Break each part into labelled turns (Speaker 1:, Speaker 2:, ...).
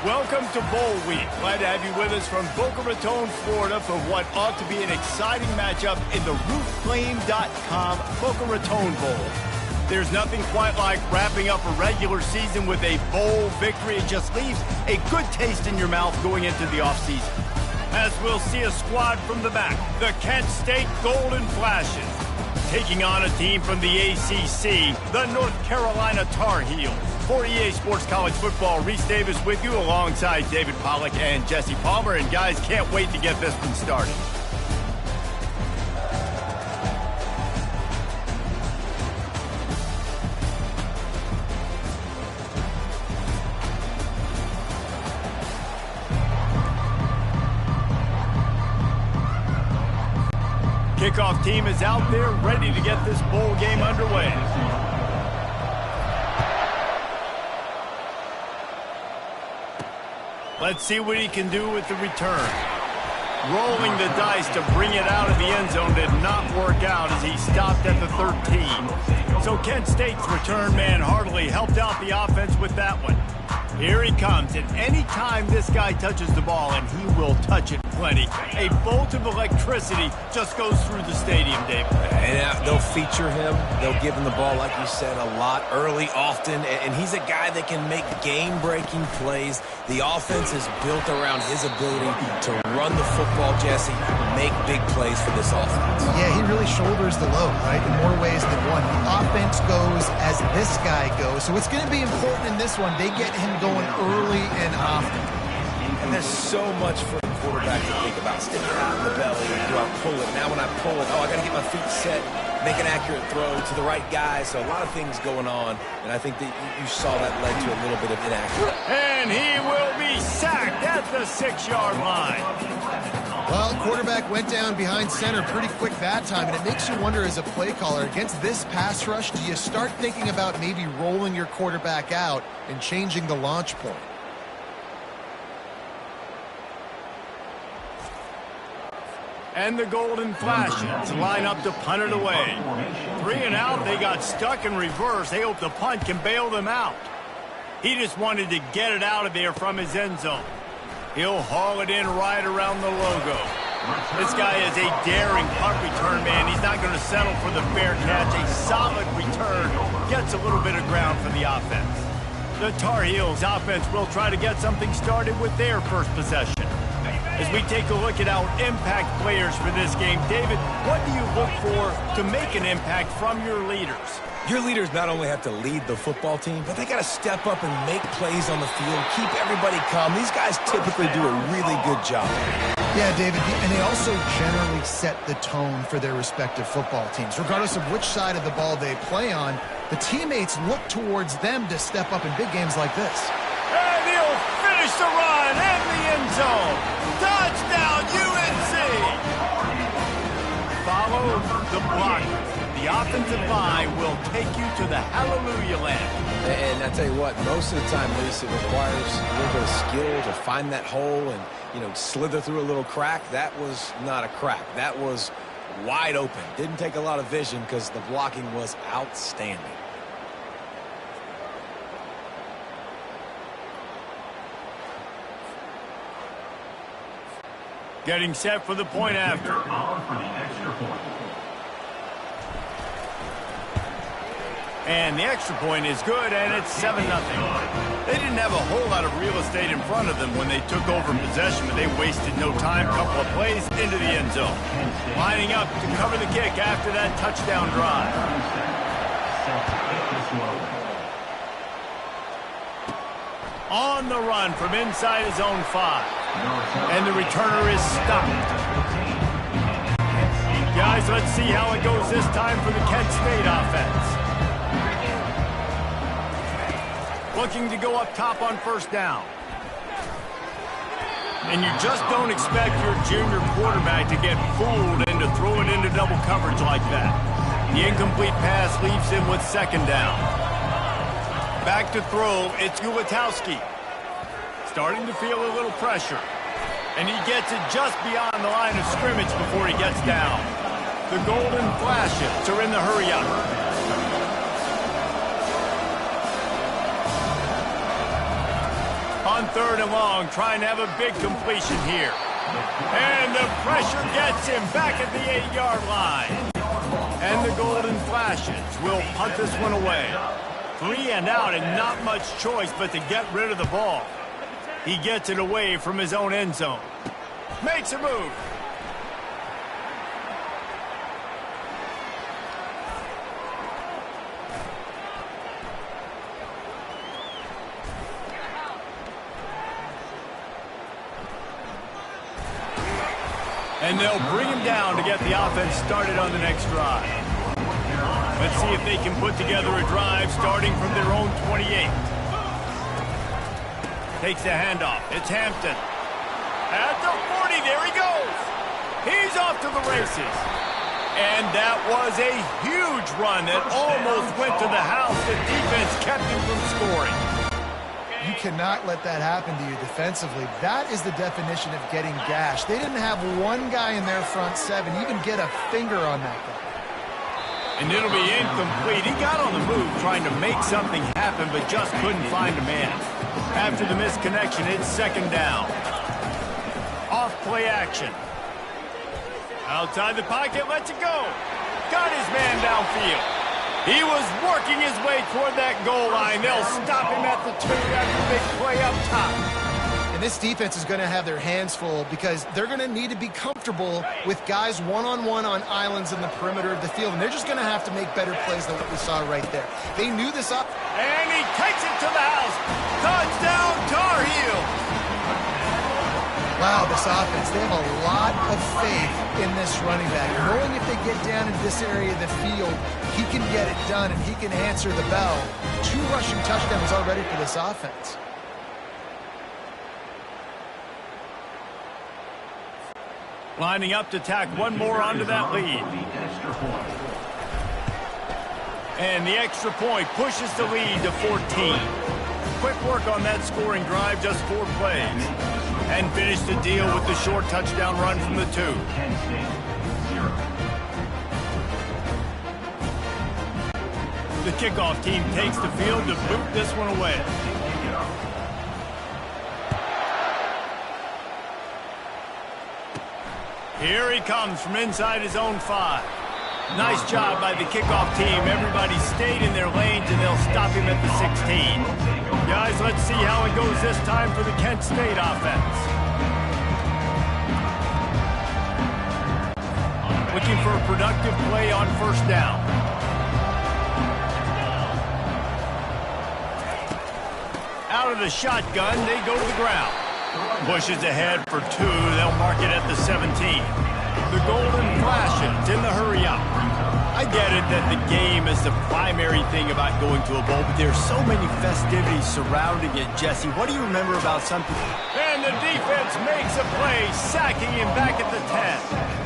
Speaker 1: Welcome to Bowl Week. Glad to have you with us from Boca Raton, Florida for what ought to be an exciting matchup in the RootClaim.com Boca Raton Bowl. There's nothing quite like wrapping up a regular season with a bowl victory. It just leaves a good taste in your mouth going into the offseason. As we'll see a squad from the back, the Kent State Golden Flashes, taking on a team from the ACC, the North Carolina Tar Heels. For EA Sports College Football, Reese Davis with you alongside David Pollack and Jesse Palmer. And guys, can't wait to get this one started. Kickoff team is out there ready to get this bowl game underway. Let's see what he can do with the return. Rolling the dice to bring it out of the end zone did not work out as he stopped at the 13. So Kent State's return man hardly helped out the offense with that one. Here he comes, and any time this guy touches the ball, and he will touch it plenty, a bolt of electricity just goes through the stadium, David.
Speaker 2: And they'll feature him. They'll give him the ball, like you said, a lot, early, often, and he's a guy that can make game-breaking plays. The offense is built around his ability to run the football, Jesse, make big plays for this offense.
Speaker 3: Yeah, he really shoulders the load, right, in more ways than one. The offense goes as this guy goes, so it's going to be important in this one. They get him going early and often.
Speaker 2: And there's so much for a quarterback to think about. Stick it out in the belly. Do I pull it? Now when I pull it, I got to get my feet set, make an accurate throw to the right guy. So a lot of things going on, and I think that you saw that led to a little bit of inaccuracy.
Speaker 1: And he will be sacked at the 6-yard line.
Speaker 3: Well, quarterback went down behind center pretty quick that time, and it makes you wonder as a play caller, against this pass rush, do you start thinking about maybe rolling your quarterback out and changing the launch point?
Speaker 1: And the Golden Flashes line up to punt it away. 3 and out, they got stuck in reverse. They hope the punt can bail them out. He just wanted to get it out of there from his end zone. He'll haul it in right around the logo. This guy is a daring punt return man. He's not going to settle for the fair catch. A solid return gets a little bit of ground for the offense. The Tar Heels offense will try to get something started with their first possession. As we take a look at our impact players for this game, David, what do you look for to make an impact from your leaders?
Speaker 2: Your leaders not only have to lead the football team, but they got to step up and make plays on the field, keep everybody calm. These guys typically do a really good job.
Speaker 3: Yeah, David, and they also generally set the tone for their respective football teams. Regardless of which side of the ball they play on, the teammates look towards them to step up in big games like this.
Speaker 1: And he'll finish the run in the end zone. Touchdown, UNC! Follow the block. The offensive line will take you to the hallelujah land.
Speaker 2: And I tell you what, most of the time, Reese, it requires a little bit of skill to find that hole and, slither through a little crack. That was not a crack. That was wide open. Didn't take a lot of vision because the blocking was outstanding.
Speaker 1: Getting set for the point after. And the extra point is good, and it's 7-0. They didn't have a whole lot of real estate in front of them when they took over possession, but they wasted no time. Couple of plays into the end zone. Lining up to cover the kick after that touchdown drive. On the run from inside his own 5. And the returner is stopped. Guys, let's see how it goes this time for the Kent State offense. Looking to go up top on first down. And you just don't expect your junior quarterback to get fooled into throwing into double coverage like that. The incomplete pass leaves him with second down. Back to throw, it's Gutowski. Starting to feel a little pressure. And he gets it just beyond the line of scrimmage before he gets down. The Golden Flashes are in the hurry-up. On third and long, trying to have a big completion here. And the pressure gets him back at the 8-yard line. And the Golden Flashes will punt this one away. 3 and out and not much choice but to get rid of the ball. He gets it away from his own end zone. Makes a move. And they'll bring him down to get the offense started on the next drive. Let's see if they can put together a drive starting from their own 28. Takes the handoff. It's Hampton. At the 40, there he goes. He's off to the races. And that was a huge run that almost went to the house. The defense kept him from scoring.
Speaker 3: You cannot let that happen to you defensively. That is the definition of getting gashed. They didn't have one guy in their front seven even get a finger on that guy.
Speaker 1: And it'll be incomplete. He got on the move trying to make something happen, but just couldn't find a man. After the misconnection, it's second down. Off play action. Outside the pocket, lets it go. Got his man downfield. He was working his way toward that goal line. They'll stop him at the 2 after the big play up top.
Speaker 3: And this defense is going to have their hands full because they're going to need to be comfortable with guys one-on-one on islands in the perimeter of the field. And they're just going to have to make better plays than what we saw right there. They knew this up.
Speaker 1: And he takes it to the house. Touchdown, Tar Heels.
Speaker 3: Wow, this offense, they have a lot of faith in this running back. Knowing if they get down in this area of the field, he can get it done and he can answer the bell. 2 rushing touchdowns already for this offense.
Speaker 1: Lining up to tack one more onto that lead. And the extra point pushes the lead to 14. Quick work on that scoring drive, just 4 plays. And finish the deal with the short touchdown run from the 2. The kickoff team takes the field to boot this one away. Here he comes from inside his own 5. Nice job by the kickoff team. Everybody stayed in their lanes, and they'll stop him at the 16. Guys, let's see how it goes this time for the Kent State offense. Looking for a productive play on first down. Out of the shotgun, they go to the ground. Pushes ahead for 2. They'll mark it at the 17. The Golden Flashes in the hurry-up. I get it that the game is the primary thing about going to a bowl, but there's so many festivities surrounding it, Jesse. What do you remember about something? And the defense makes a play, sacking him back at the 10.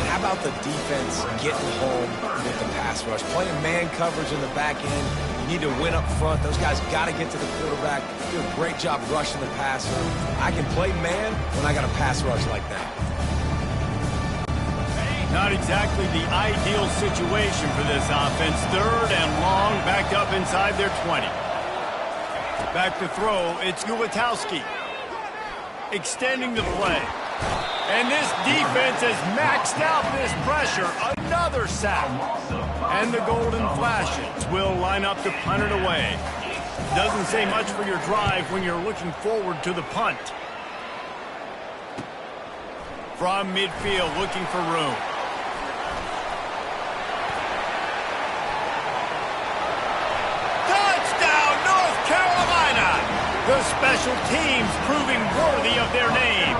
Speaker 2: How about the defense getting home with the pass rush? Playing man coverage in the back end. You need to win up front. Those guys got to get to the quarterback. Do a great job rushing the passer. I can play man when I got a pass rush like that.
Speaker 1: Not exactly the ideal situation for this offense. Third and long, backed up inside their 20. Back to throw, it's Gutowski. Extending the play. And this defense has maxed out this pressure. Another sack. And the Golden Flashes will line up to punt it away. Doesn't say much for your drive when you're looking forward to the punt. From midfield, looking for room. Touchdown, North Carolina! The special teams proving worthy of their name.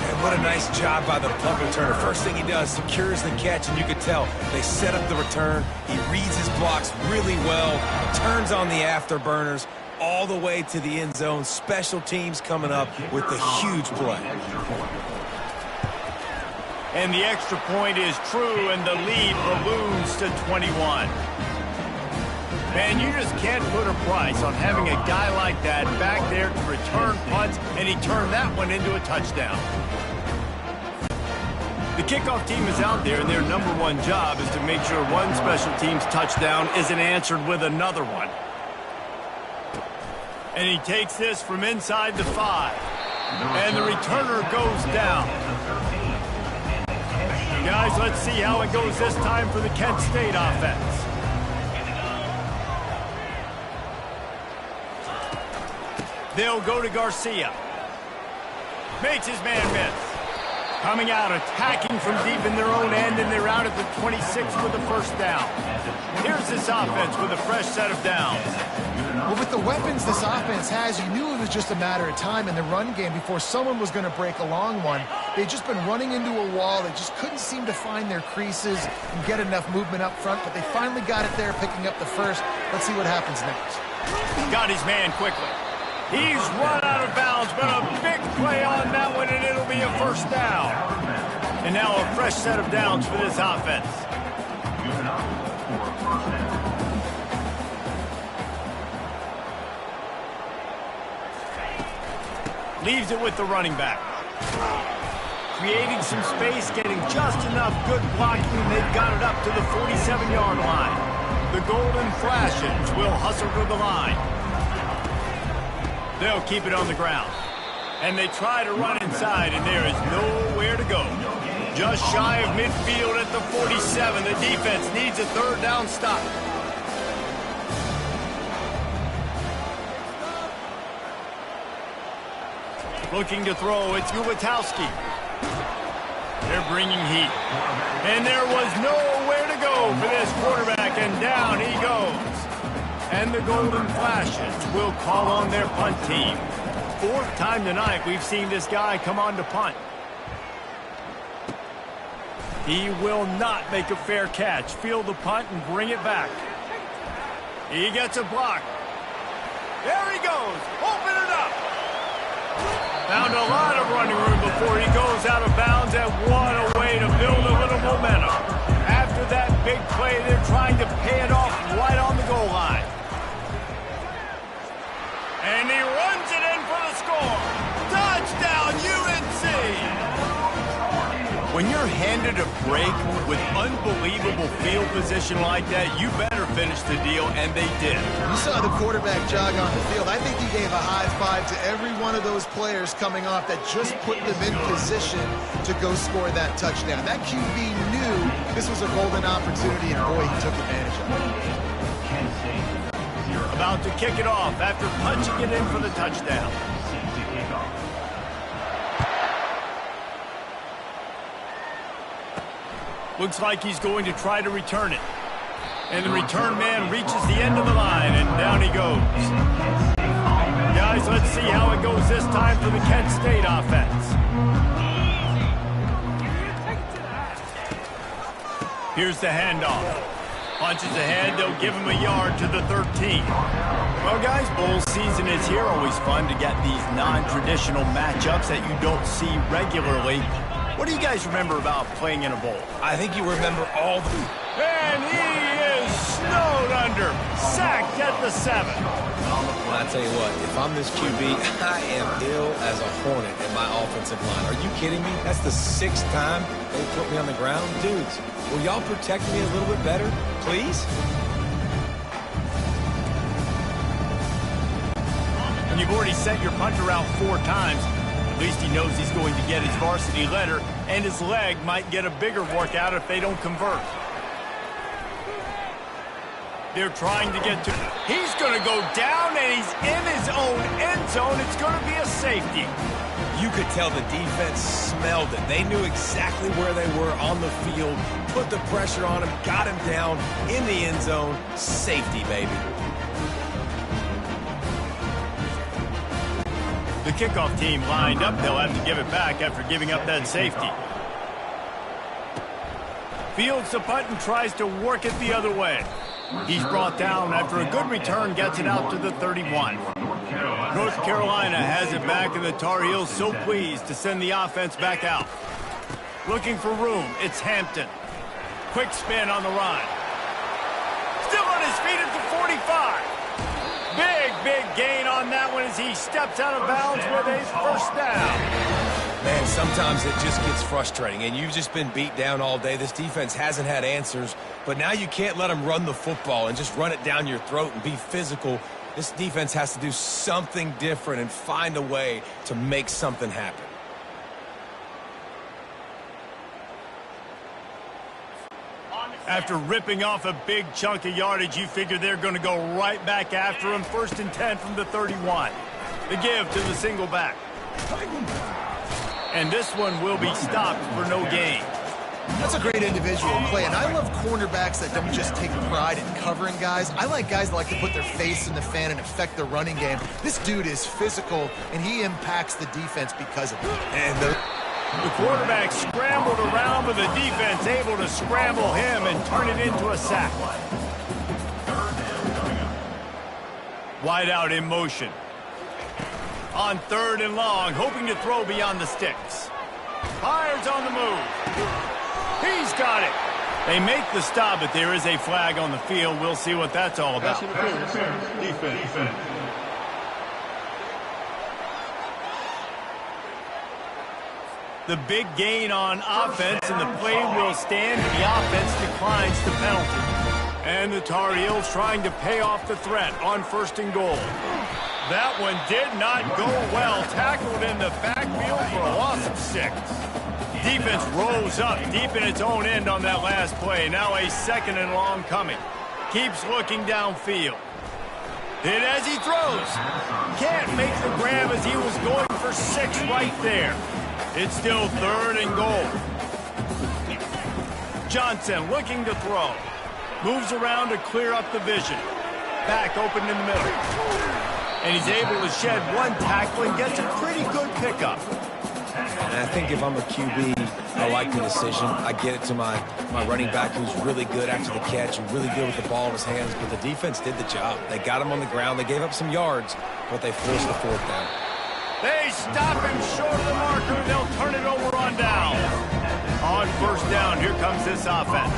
Speaker 2: And what a nice job by the punt returner. First thing he does, secures the catch, and you can tell they set up the return. He reads his blocks really well, turns on the afterburners, all the way to the end zone. Special teams coming up with the huge play.
Speaker 1: And the extra point is true, and the lead balloons to 21. Man, you just can't put a price on having a guy like that back there to return punts, and he turned that one into a touchdown. The kickoff team is out there, and their number one job is to make sure one special team's touchdown isn't answered with another one. And he takes this from inside the 5. And the returner goes down. Guys, let's see how it goes this time for the Kent State offense. They'll go to Garcia. Makes his man miss. Coming out, attacking from deep in their own end, and they're out at the 26 with the first down. Here's this offense with a fresh set of downs.
Speaker 3: Well, with the weapons this offense has, you knew it was just a matter of time in the run game before someone was going to break a long one. They'd just been running into a wall. They just couldn't seem to find their creases and get enough movement up front, but they finally got it there, picking up the first. Let's see what happens next.
Speaker 1: Got his man quickly. He's run out of bounds, but a big play on that one, and it'll be a first down. And now a fresh set of downs for this offense. Leaves it with the running back. Creating some space, getting just enough good blocking, and they've got it up to the 47-yard line. The Golden Flashes will hustle to the line. They'll keep it on the ground. And they try to run inside, and there is nowhere to go. Just shy of midfield at the 47. The defense needs a third down stop. Looking to throw, it's Gubitowski. They're bringing heat. And there was nowhere to go for this quarterback, and down he goes. And the Golden Flashes will call on their punt team. Fourth time tonight we've seen this guy come on to punt. He will not make a fair catch. Field the punt and bring it back. He gets a block. There he goes. Open it up. Found a lot of running room before he goes out of bounds, and what a way to build a little momentum. After that big play, they're trying to pay it off right on the goal line. And he runs it in for the score. Touchdown, UNC! When you're handed a break with unbelievable field position like that, you better finish the deal, and they did.
Speaker 3: You saw the quarterback jog on the field. I think he gave a high five to every one of those players coming off that just put them in position to go score that touchdown. That QB knew this was a golden opportunity, and boy, he took advantage of it.
Speaker 1: About to kick it off after punching it in for the touchdown. Looks like he's going to try to return it. And the return man reaches the end of the line, and down he goes. Guys, let's see how it goes this time for the Kent State offense. Here's the handoff. Punches ahead, they'll give him a yard to the 13. Well, guys, bowl season is here. Always fun to get these non-traditional matchups that you don't see regularly. What do you guys remember about playing in a bowl?
Speaker 2: I think you remember all the...
Speaker 1: And he is snowed under, sacked at the 7.
Speaker 2: Well, I tell you what, if I'm this QB, I am ill as a hornet in my offensive line. Are you kidding me? That's the 6th time they put me on the ground. Dudes, will y'all protect me a little bit better, please?
Speaker 1: And you've already sent your punter out 4 times. At least he knows he's going to get his varsity letter, and his leg might get a bigger workout if they don't convert. They're trying to get to... He's going to go down, and he's in his own end zone. It's going to be a safety.
Speaker 2: You could tell the defense smelled it. They knew exactly where they were on the field, put the pressure on him, got him down in the end zone. Safety, baby.
Speaker 1: The kickoff team lined up. They'll have to give it back after giving up that safety. Fields the punt and tries to work it the other way. He's brought down after a good return gets it out to the 31. North Carolina has it back, and the Tar Heels so pleased to send the offense back out. Looking for room, it's Hampton. Quick spin on the run. Still on his feet at the 45. Big gain on that one as he steps out of bounds with a first down.
Speaker 2: Man, sometimes it just gets frustrating, and you've just been beat down all day. This defense hasn't had answers, but now you can't let them run the football and just run it down your throat and be physical. This defense has to do something different and find a way to make something happen.
Speaker 1: After ripping off a big chunk of yardage, you figure they're going to go right back after him. 1st and 10 from the 31. The give to the single back. And this one will be stopped for no gain.
Speaker 3: That's a great individual play, and I love cornerbacks that don't just take pride in covering guys. I like guys that like to put their face in the fan and affect the running game. This dude is physical, and he impacts the defense because of it.
Speaker 2: And
Speaker 1: the quarterback scrambled around, but the defense able to scramble him and turn it into a sack. Wide out in motion. On 3rd and long, hoping to throw beyond the sticks. Fires on the move. He's got it. They make the stop, but there is a flag on the field. We'll see what that's all about.
Speaker 4: Defense.
Speaker 1: The big gain on offense, and the play will stand. The offense declines the penalty. And the Tar Heels trying to pay off the threat on 1st and goal. That one did not go well. Tackled in the backfield for a loss of 6. Defense rose up deep in its own end on that last play. Now a 2nd and long coming. Keeps looking downfield. Hit as he throws. Can't make the grab as he was going for 6 right there. It's still 3rd and goal. Johnson looking to throw. Moves around to clear up the vision. Back open in the middle. And he's able to shed one tackle and gets a pretty good pickup.
Speaker 2: And I think if I'm a QB, I like the decision. I get it to my running back who's really good after the catch and really good with the ball in his hands, but the defense did the job. They got him on the ground. They gave up some yards, but they forced the 4th down.
Speaker 1: They stop him short of the marker, and they'll turn it over on down. On 1st down, here comes this offense.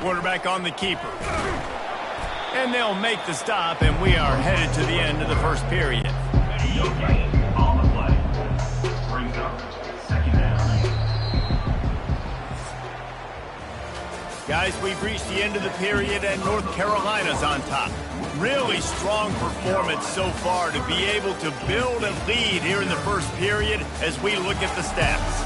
Speaker 1: Quarterback on the keeper. And they'll make the stop, and we are headed to the end of the 1st period.
Speaker 4: On the play. Brings up 2nd down.
Speaker 1: Guys, we've reached the end of the period, and North Carolina's on top. Really strong performance so far to be able to build a lead here in the 1st period as we look at the stats.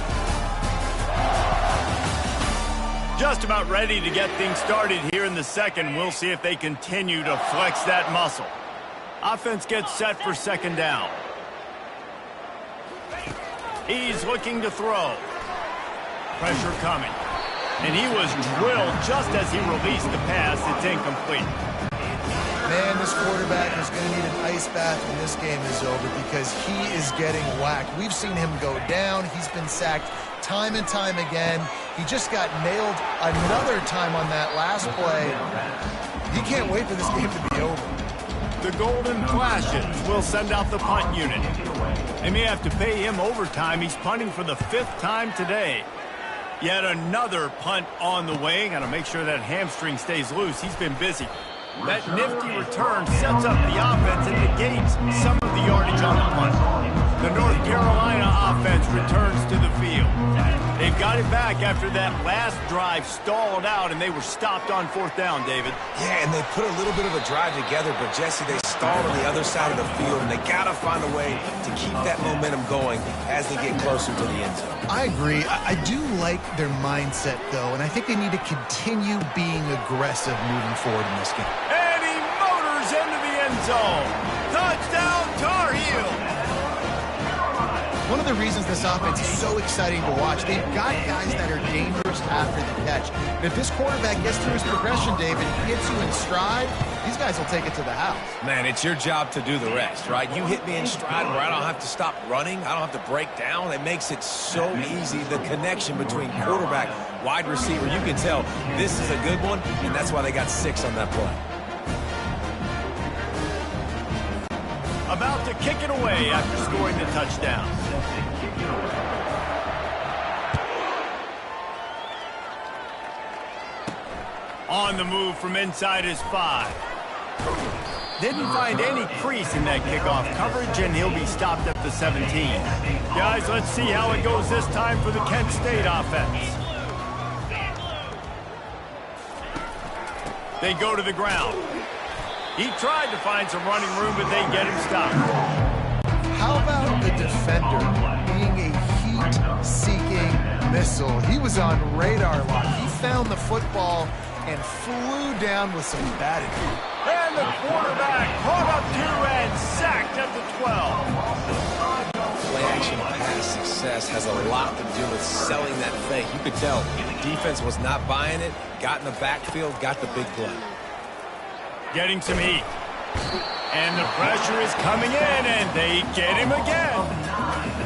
Speaker 1: Just about ready to get things started here in the 2nd. We'll see if they continue to flex that muscle. Offense gets set for 2nd down. He's looking to throw. Pressure coming. And he was drilled just as he released the pass. It's incomplete.
Speaker 3: Man, this quarterback is going to need an ice bath when this game is over because he is getting whacked. We've seen him go down. He's been sacked time and time again. He just got nailed another time on that last play. He can't wait for this game to be over.
Speaker 1: The Golden Flashes will send out the punt unit. They may have to pay him overtime. He's punting for the 5th time today. Yet another punt on the way. Got to make sure that hamstring stays loose. He's been busy. That nifty return sets up the offense and negates some of the yardage on the punt. The North Carolina offense returns to the field. They've got it back after that last drive stalled out, and they were stopped on 4th down, David.
Speaker 2: Yeah, and they put a little bit of a drive together, but, Jesse, they stalled on the other side of the field, and they got to find a way to keep that momentum going as they get closer to the end zone.
Speaker 3: I agree. I do like their mindset, though, and I think they need to continue being aggressive moving forward in this game.
Speaker 1: And he motors into the end zone. Touchdown, Tar Heels.
Speaker 3: One of the reasons this offense is so exciting to watch, they've got guys that are dangerous first after the catch. And if this quarterback gets through his progression, David, he hits you in stride, these guys will take it to the house.
Speaker 2: Man, it's your job to do the rest, right? You hit me in stride where I don't have to stop running. I don't have to break down. It makes it so easy. The connection between quarterback, wide receiver, you can tell this is a good one, and that's why they got 6 on that play.
Speaker 1: About to kick it away after scoring the touchdown. On the move from inside his 5. Didn't find any crease in that kickoff coverage, and he'll be stopped at the 17. Guys, let's see how it goes this time for the Kent State offense. They go to the ground. He tried to find some running room, but they get him stopped.
Speaker 3: How about the defender being a heat-seeking missile? He was on radar lock. He found the football and flew down with some batting.
Speaker 1: And the quarterback caught up to and sacked at the 12.
Speaker 2: Play action pass success has a lot to do with selling that fake. You could tell the defense was not buying it, got in the backfield, got the big play.
Speaker 1: Getting some heat. And the pressure is coming in, and they get him again.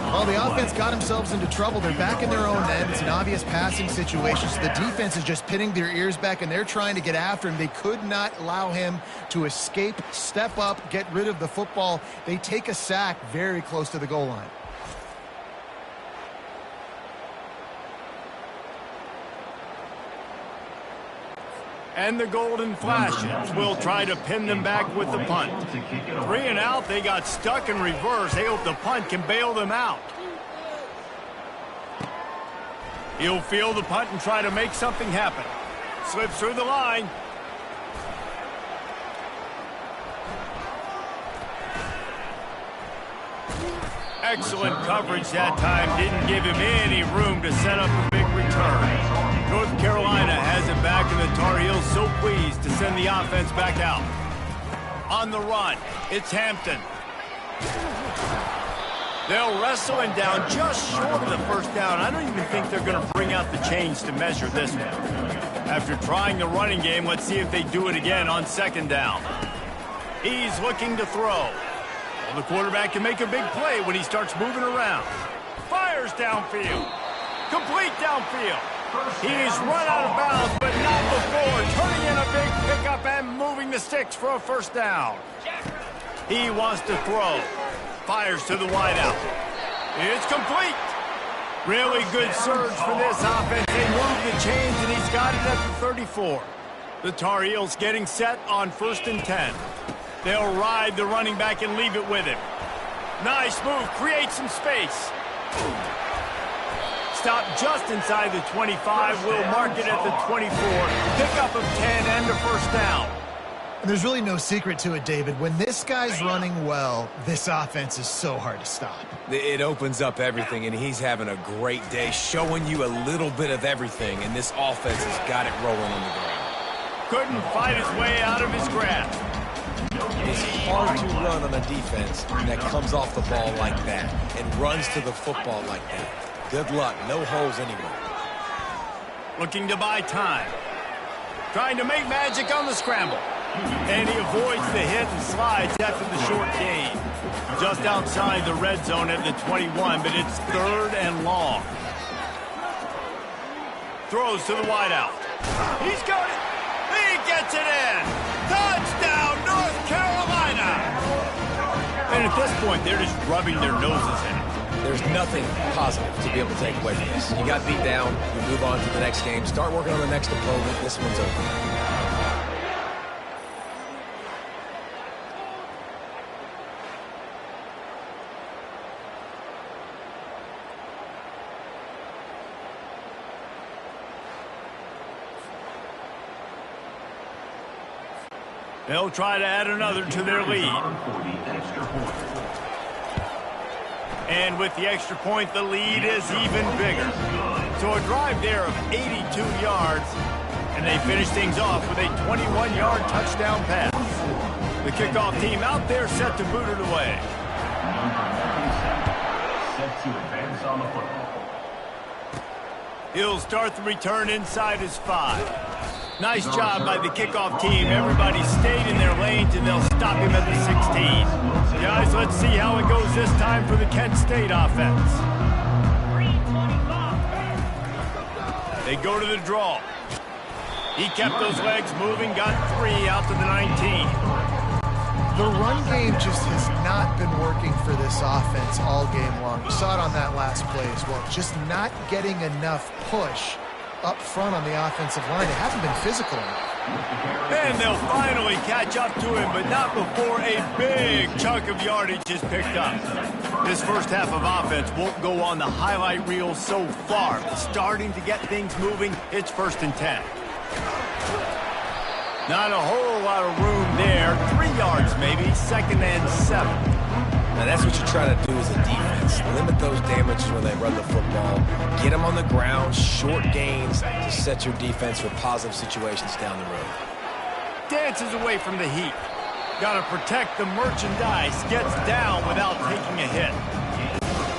Speaker 3: Well, the offense got themselves into trouble. They're back in their own end. It's an obvious passing situation, so the defense is just pinning their ears back, and they're trying to get after him. They could not allow him to escape, step up, get rid of the football. They take a sack very close to the goal line.
Speaker 1: And the Golden Flashes will try to pin them back with the punt. 3 and out, they got stuck in reverse. They hope the punt can bail them out. He'll field the punt and try to make something happen. Slips through the line. Excellent coverage that time. Didn't give him any room to set up a big return. North Carolina has it back, and the Tar Heels so pleased to send the offense back out. On the run, it's Hampton. They'll wrestle him down just short of the first down. I don't even think they're going to bring out the chains to measure this one. After trying the running game, let's see if they do it again on 2nd down. He's looking to throw. Well, the quarterback can make a big play when he starts moving around. Fires downfield. Complete downfield. He's run out of bounds, but not before. Turning in a big pickup and moving the sticks for a 1st down. He wants to throw. Fires to the wideout. It's complete. Really good surge for this offense. They move the chains, and he's got it at the 34. The Tar Heels getting set on 1st and 10. They'll ride the running back and leave it with him. Nice move. Create some space. Stop just inside the 25. We'll mark it at the 24. Pickup of 10 and a 1st down.
Speaker 3: There's really no secret to it, David. When this guy's running well, this offense is so hard to stop.
Speaker 2: It opens up everything, and he's having a great day, showing you a little bit of everything, and this offense has got it rolling on the ground.
Speaker 1: Couldn't fight his way out of his grasp.
Speaker 2: It's hard to run on a defense that comes off the ball like that and runs to the football like that. Good luck. No holes anywhere.
Speaker 1: Looking to buy time. Trying to make magic on the scramble. And he avoids the hit and slides after the short gain. Just outside the red zone at the 21, but it's 3rd and long. Throws to the wideout. He's got it. He gets it in. Touchdown, North Carolina. And at this point, they're just rubbing their noses in it.
Speaker 2: There's nothing positive to be able to take away from this. You got beat down, you move on to the next game, start working on the next opponent. This one's over.
Speaker 1: They'll try to add another to their lead. And with the extra point, the lead is even bigger. So a drive there of 82 yards, and they finish things off with a 21-yard touchdown pass. The kickoff team out there set to boot it away.
Speaker 4: Set to advance on the football.
Speaker 1: He'll start the return inside his 5. Nice job by the kickoff team. Everybody stayed in their lanes, and they'll stop him at the 16. Guys, let's see how it goes this time for the Kent State offense. They go to the draw. He kept those legs moving, got 3 out to the 19.
Speaker 3: The run game just has not been working for this offense all game long. You saw it on that last play as well. Just not getting enough push up front on the offensive line. They haven't been physical enough.
Speaker 1: And they'll finally catch up to him, but not before a big chunk of yardage is picked up. This first half of offense won't go on the highlight reel so far, but starting to get things moving. It's 1st and 10. Not a whole lot of room there. 3 yards maybe, 2nd and 7.
Speaker 2: Now that's what you try to do as a defense. Limit those damages when they run the football. Get them on the ground, short gains to set your defense for positive situations down the road.
Speaker 1: Dances away from the heat. Got to protect the merchandise. Gets down without taking a hit.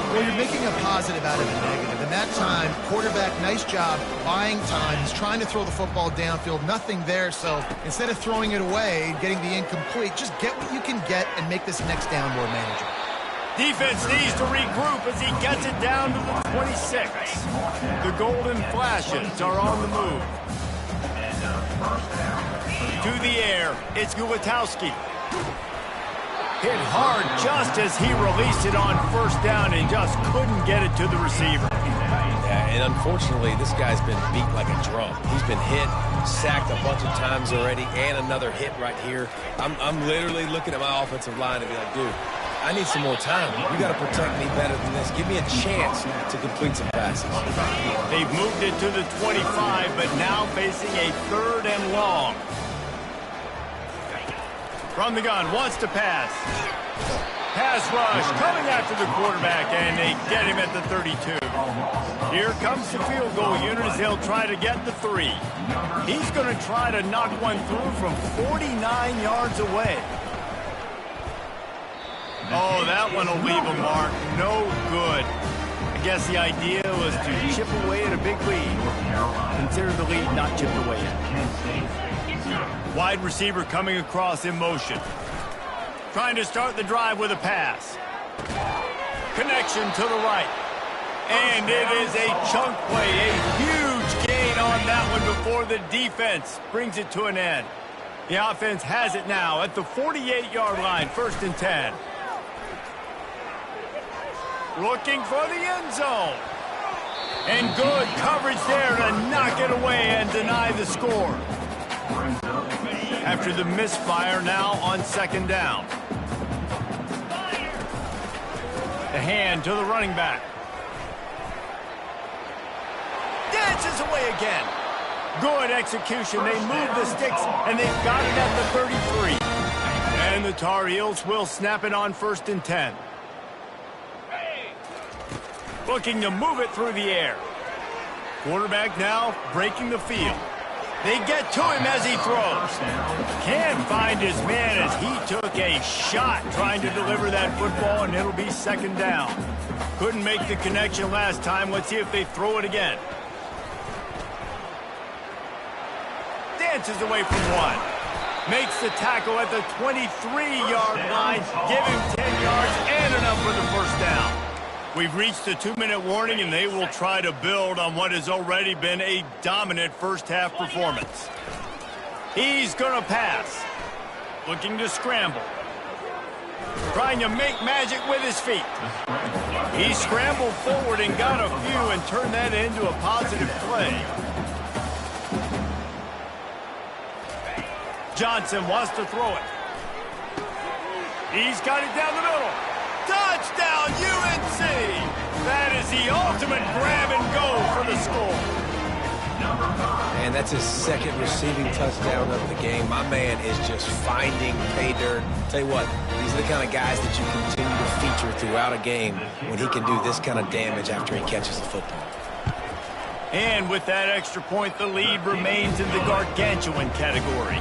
Speaker 3: Well, you're making a positive out of a negative. And that time, quarterback, nice job buying time. He's trying to throw the football downfield. Nothing there. So instead of throwing it away, getting the incomplete, just get what you can get and make this next down more manageable.
Speaker 1: Defense needs to regroup as he gets it down to the 26. The Golden Flashes are on the move. To the air, it's Gulatowski. Hit hard just as he released it on 1st down and just couldn't get it to the receiver.
Speaker 2: Yeah, and unfortunately, this guy's been beat like a drum. He's been hit, sacked a bunch of times already, and another hit right here. I'm literally looking at my offensive line and be like, dude, I need some more time. You got to protect me better than this. Give me a chance to complete some passes.
Speaker 1: They've moved it to the 25, but now facing a 3rd and long. From the gun, wants to pass. Pass rush, coming after the quarterback, and they get him at the 32. Here comes the field goal unit as they'll try to get the 3. He's going to try to knock one through from 49 yards away. Oh, that one will leave a mark. No good. I guess the idea was to chip away at a big lead. Consider the lead not chipped away yet. Wide receiver coming across in motion. Trying to start the drive with a pass. Connection to the right. And it is a chunk play. A huge gain on that one before the defense brings it to an end. The offense has it now at the 48-yard line, 1st and 10. Looking for the end zone. And good coverage there to knock it away and deny the score. After the misfire, now on 2nd down. The hand to the running back. Dances away again. Good execution. They move the sticks, and they've got it at the 33. And the Tar Heels will snap it on 1st and 10. Looking to move it through the air. Quarterback now breaking the field. They get to him as he throws. Can't find his man as he took a shot trying to deliver that football, and it'll be 2nd down. Couldn't make the connection last time. Let's see if they throw it again. Dances away from one. Makes the tackle at the 23-yard line. Give him 10 yards and enough for the 1st down. We've reached the 2-minute warning, and they will try to build on what has already been a dominant first-half performance. He's going to pass. Looking to scramble. Trying to make magic with his feet. He scrambled forward and got a few and turned that into a positive play. Johnson wants to throw it. He's got it down the middle. Touchdown, UNC! That is the ultimate grab and go for the score.
Speaker 2: And that's his 2nd receiving touchdown of the game. My man is just finding pay dirt. Tell you what, these are the kind of guys that you continue to feature throughout a game when he can do this kind of damage after he catches the football.
Speaker 1: And with that extra point, the lead remains in the gargantuan category.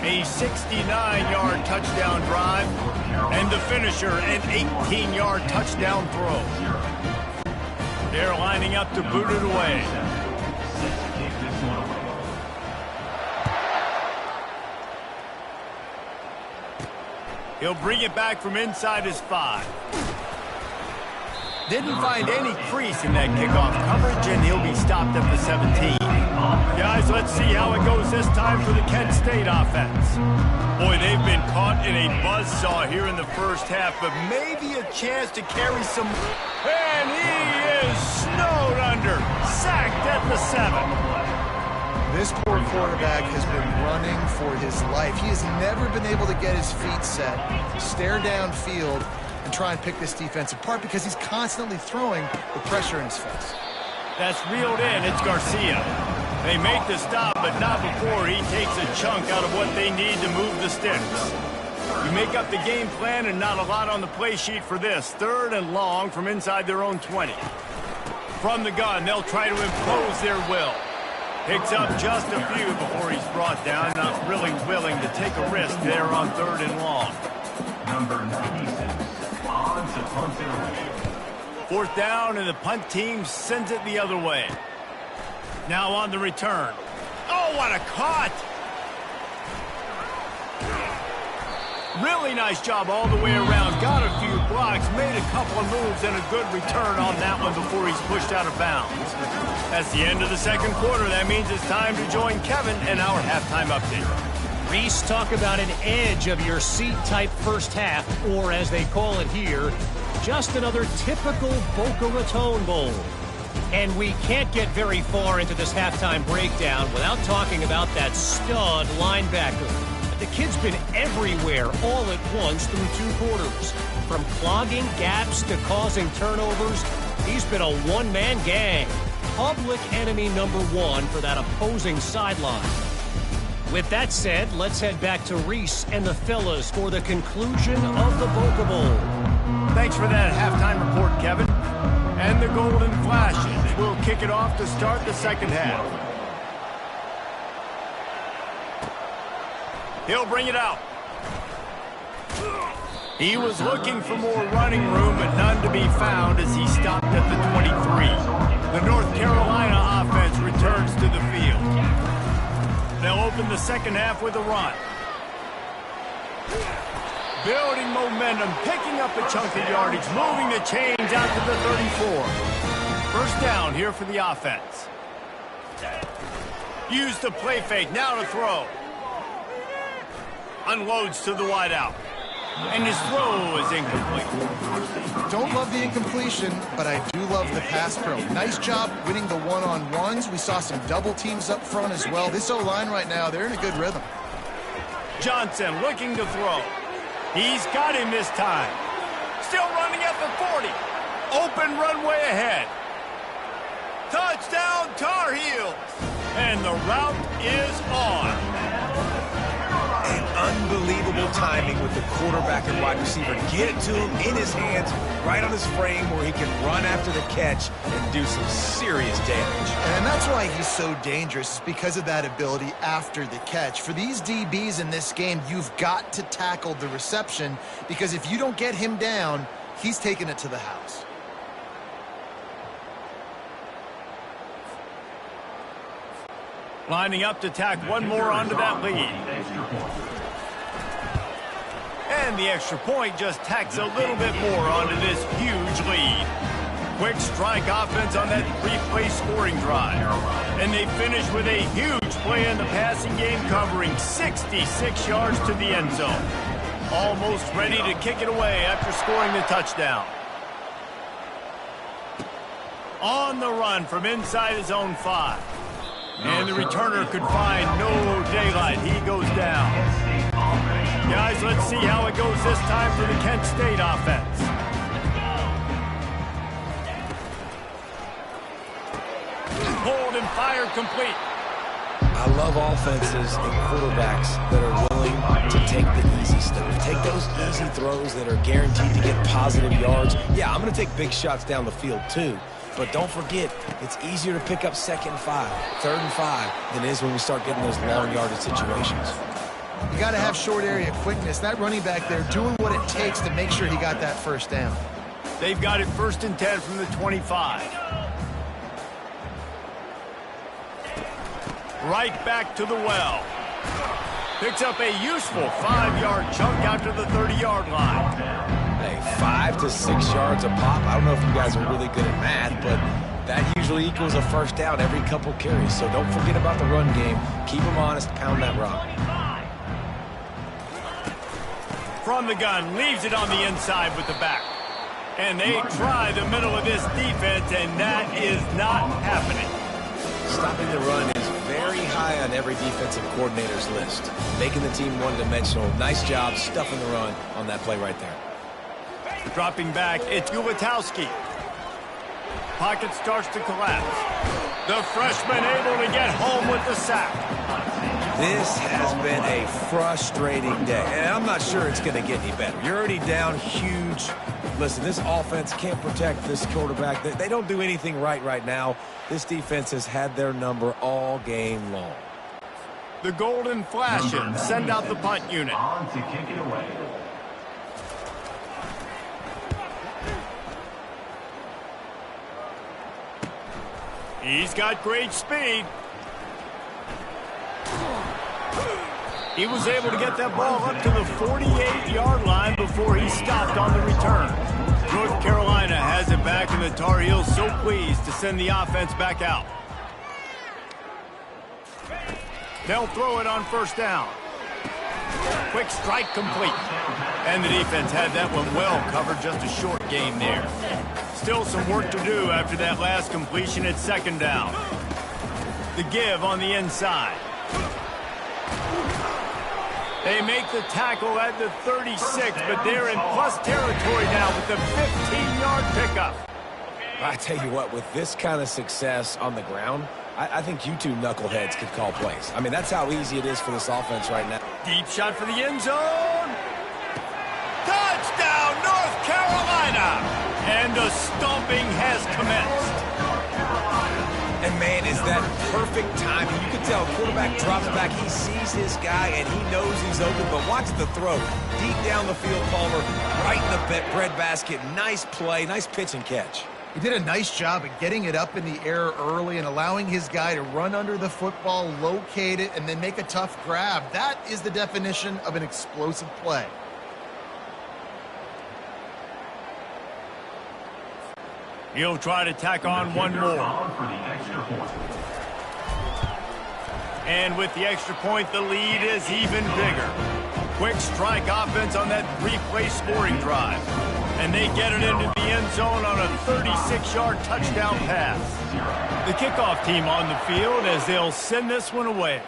Speaker 1: A 69-yard touchdown drive, and the finisher, an 18-yard touchdown throw. They're lining up to boot it away. He'll bring it back from inside his 5. Didn't find any crease in that kickoff coverage, and he'll be stopped at the 17. Guys, let's see how it goes this time for the Kent State offense. Boy, they've been caught in a buzzsaw here in the first half, but maybe a chance to carry some... And he is snowed under, sacked at the 7.
Speaker 3: This poor quarterback has been running for his life. He has never been able to get his feet set, stare downfield, and try and pick this defense apart because he's constantly throwing the pressure in his face.
Speaker 1: That's reeled in. It's Garcia. They make the stop, but not before he takes a chunk out of what they need to move the sticks. You make up the game plan and not a lot on the play sheet for this. 3rd and long from inside their own 20. From the gun, they'll try to impose their will. Picks up just a few before he's brought down. Not really willing to take a risk there on 3rd and long.
Speaker 4: Number 96. On to punt it away.
Speaker 1: 4th down, and the punt team sends it the other way. Now on the return. Oh, what a cut! Really nice job all the way around. Got a few blocks, made a couple of moves, and a good return on that one before he's pushed out of bounds. That's the end of the second quarter. That means it's time to join Kevin in our halftime update.
Speaker 5: Reese, talk about an edge of your seat type first half, or as they call it here, just another typical Boca Raton Bowl. And we can't get very far into this halftime breakdown without talking about that stud linebacker. The kid's been everywhere all at once through 2 quarters. From clogging gaps to causing turnovers, he's been a one-man gang. Public enemy number 1 for that opposing sideline. With that said, let's head back to Reese and the fellas for the conclusion of the Boca Bowl.
Speaker 1: Thanks for that halftime report, Kevin. And the Golden Flashes will kick it off to start the second half. He'll bring it out. He was looking for more running room, but none to be found as he stopped at the 23. The North Carolina offense returns to the field. They'll open the second half with a run. Building momentum, picking up a chunk of yardage, moving the chains out to the 34. First down here for the offense. Use the play fake, now to throw. Unloads to the wideout. And his throw is incomplete.
Speaker 3: Don't love the incompletion, but I do love the pass pro. Nice job winning the one-on-ones. We saw some double teams up front as well. This O-line right now, they're in a good rhythm.
Speaker 1: Johnson looking to throw. He's got him this time. Still running at the 40. Open runway ahead. Touchdown, Tar Heels. And the route is on.
Speaker 2: Unbelievable timing with the quarterback and wide receiver. Get it to him in his hands, right on his frame where he can run after the catch and do some serious damage.
Speaker 3: And that's why he's so dangerous, is because of that ability after the catch. For these DBs in this game, you've got to tackle the reception, because if you don't get him down, he's taking it to the house.
Speaker 1: Lining up to tack one more onto that lead. And the extra point just tacks a little bit more onto this huge lead. Quick strike offense on that 3-play scoring drive. And they finish with a huge play in the passing game, covering 66 yards to the end zone. Almost ready to kick it away after scoring the touchdown. On the run from inside his own 5. And the returner could find no daylight. He goes down. Guys, let's see how it goes this time for the Kent State offense. Hold and fire complete.
Speaker 2: I love offenses and quarterbacks that are willing to take the easy stuff. Take those easy throws that are guaranteed to get positive yards. Yeah, I'm going to take big shots down the field too. But don't forget, it's easier to pick up 2nd and 5, 3rd and 5 than it is when we start getting those long yardage situations.
Speaker 3: You got to have short area quickness. That running back there doing what it takes to make sure he got that first down.
Speaker 1: They've got it 1st and 10 from the 25. Right back to the well. Picks up a useful 5-yard chunk after the 30-yard line.
Speaker 2: Hey, 5 to 6 yards a pop. I don't know if you guys are really good at math, but that usually equals a first down every couple carries. So don't forget about the run game. Keep them honest. Pound that rock.
Speaker 1: From the gun, leaves it on the inside with the back. And they try the middle of this defense, and that is not happening.
Speaker 2: Stopping the run is very high on every defensive coordinator's list. Making the team one-dimensional. Nice job stuffing the run on that play right there.
Speaker 1: Dropping back, it's Ulatowski. Pocket starts to collapse. The freshman able to get home with the sack.
Speaker 2: This has been a frustrating day, and I'm not sure it's going to get any better. You're already down huge. Listen, this offense can't protect this quarterback. They don't do anything right now. This defense has had their number all game long.
Speaker 1: The Golden Flashes send out the punt unit.
Speaker 4: On to kick it away.
Speaker 1: He's got great speed. He was able to get that ball up to the 48-yard line before he stopped on the return. North Carolina has it back, and the Tar Heels so pleased to send the offense back out. They'll throw it on first down. Quick strike complete. And the defense had that one well covered, just a short game there. Still some work to do after that last completion at second down. The give on the inside. They make the tackle at the 36, but they're in plus territory now with the 15-yard pickup.
Speaker 2: I tell you what, with this kind of success on the ground, I think you two knuckleheads could call plays. I mean, that's how easy it is for this offense right now.
Speaker 1: Deep shot for the end zone. Touchdown, North Carolina! And the stomping has commenced.
Speaker 2: And, man, is that perfect timing. You can tell quarterback drops back. He sees his guy, and he knows he's open. But watch the throw. Deep down the field, Palmer, right in the breadbasket. Nice play, nice pitch and catch.
Speaker 3: He did a nice job at getting it up in the air early and allowing his guy to run under the football, locate it, and then make a tough grab. That is the definition of an explosive play.
Speaker 1: He'll try to tack on one more. And with the extra point, the lead is even bigger. Quick strike offense on that three-play scoring drive. And they get it into the end zone on a 36-yard touchdown pass. The kickoff team on the field as they'll send this one away.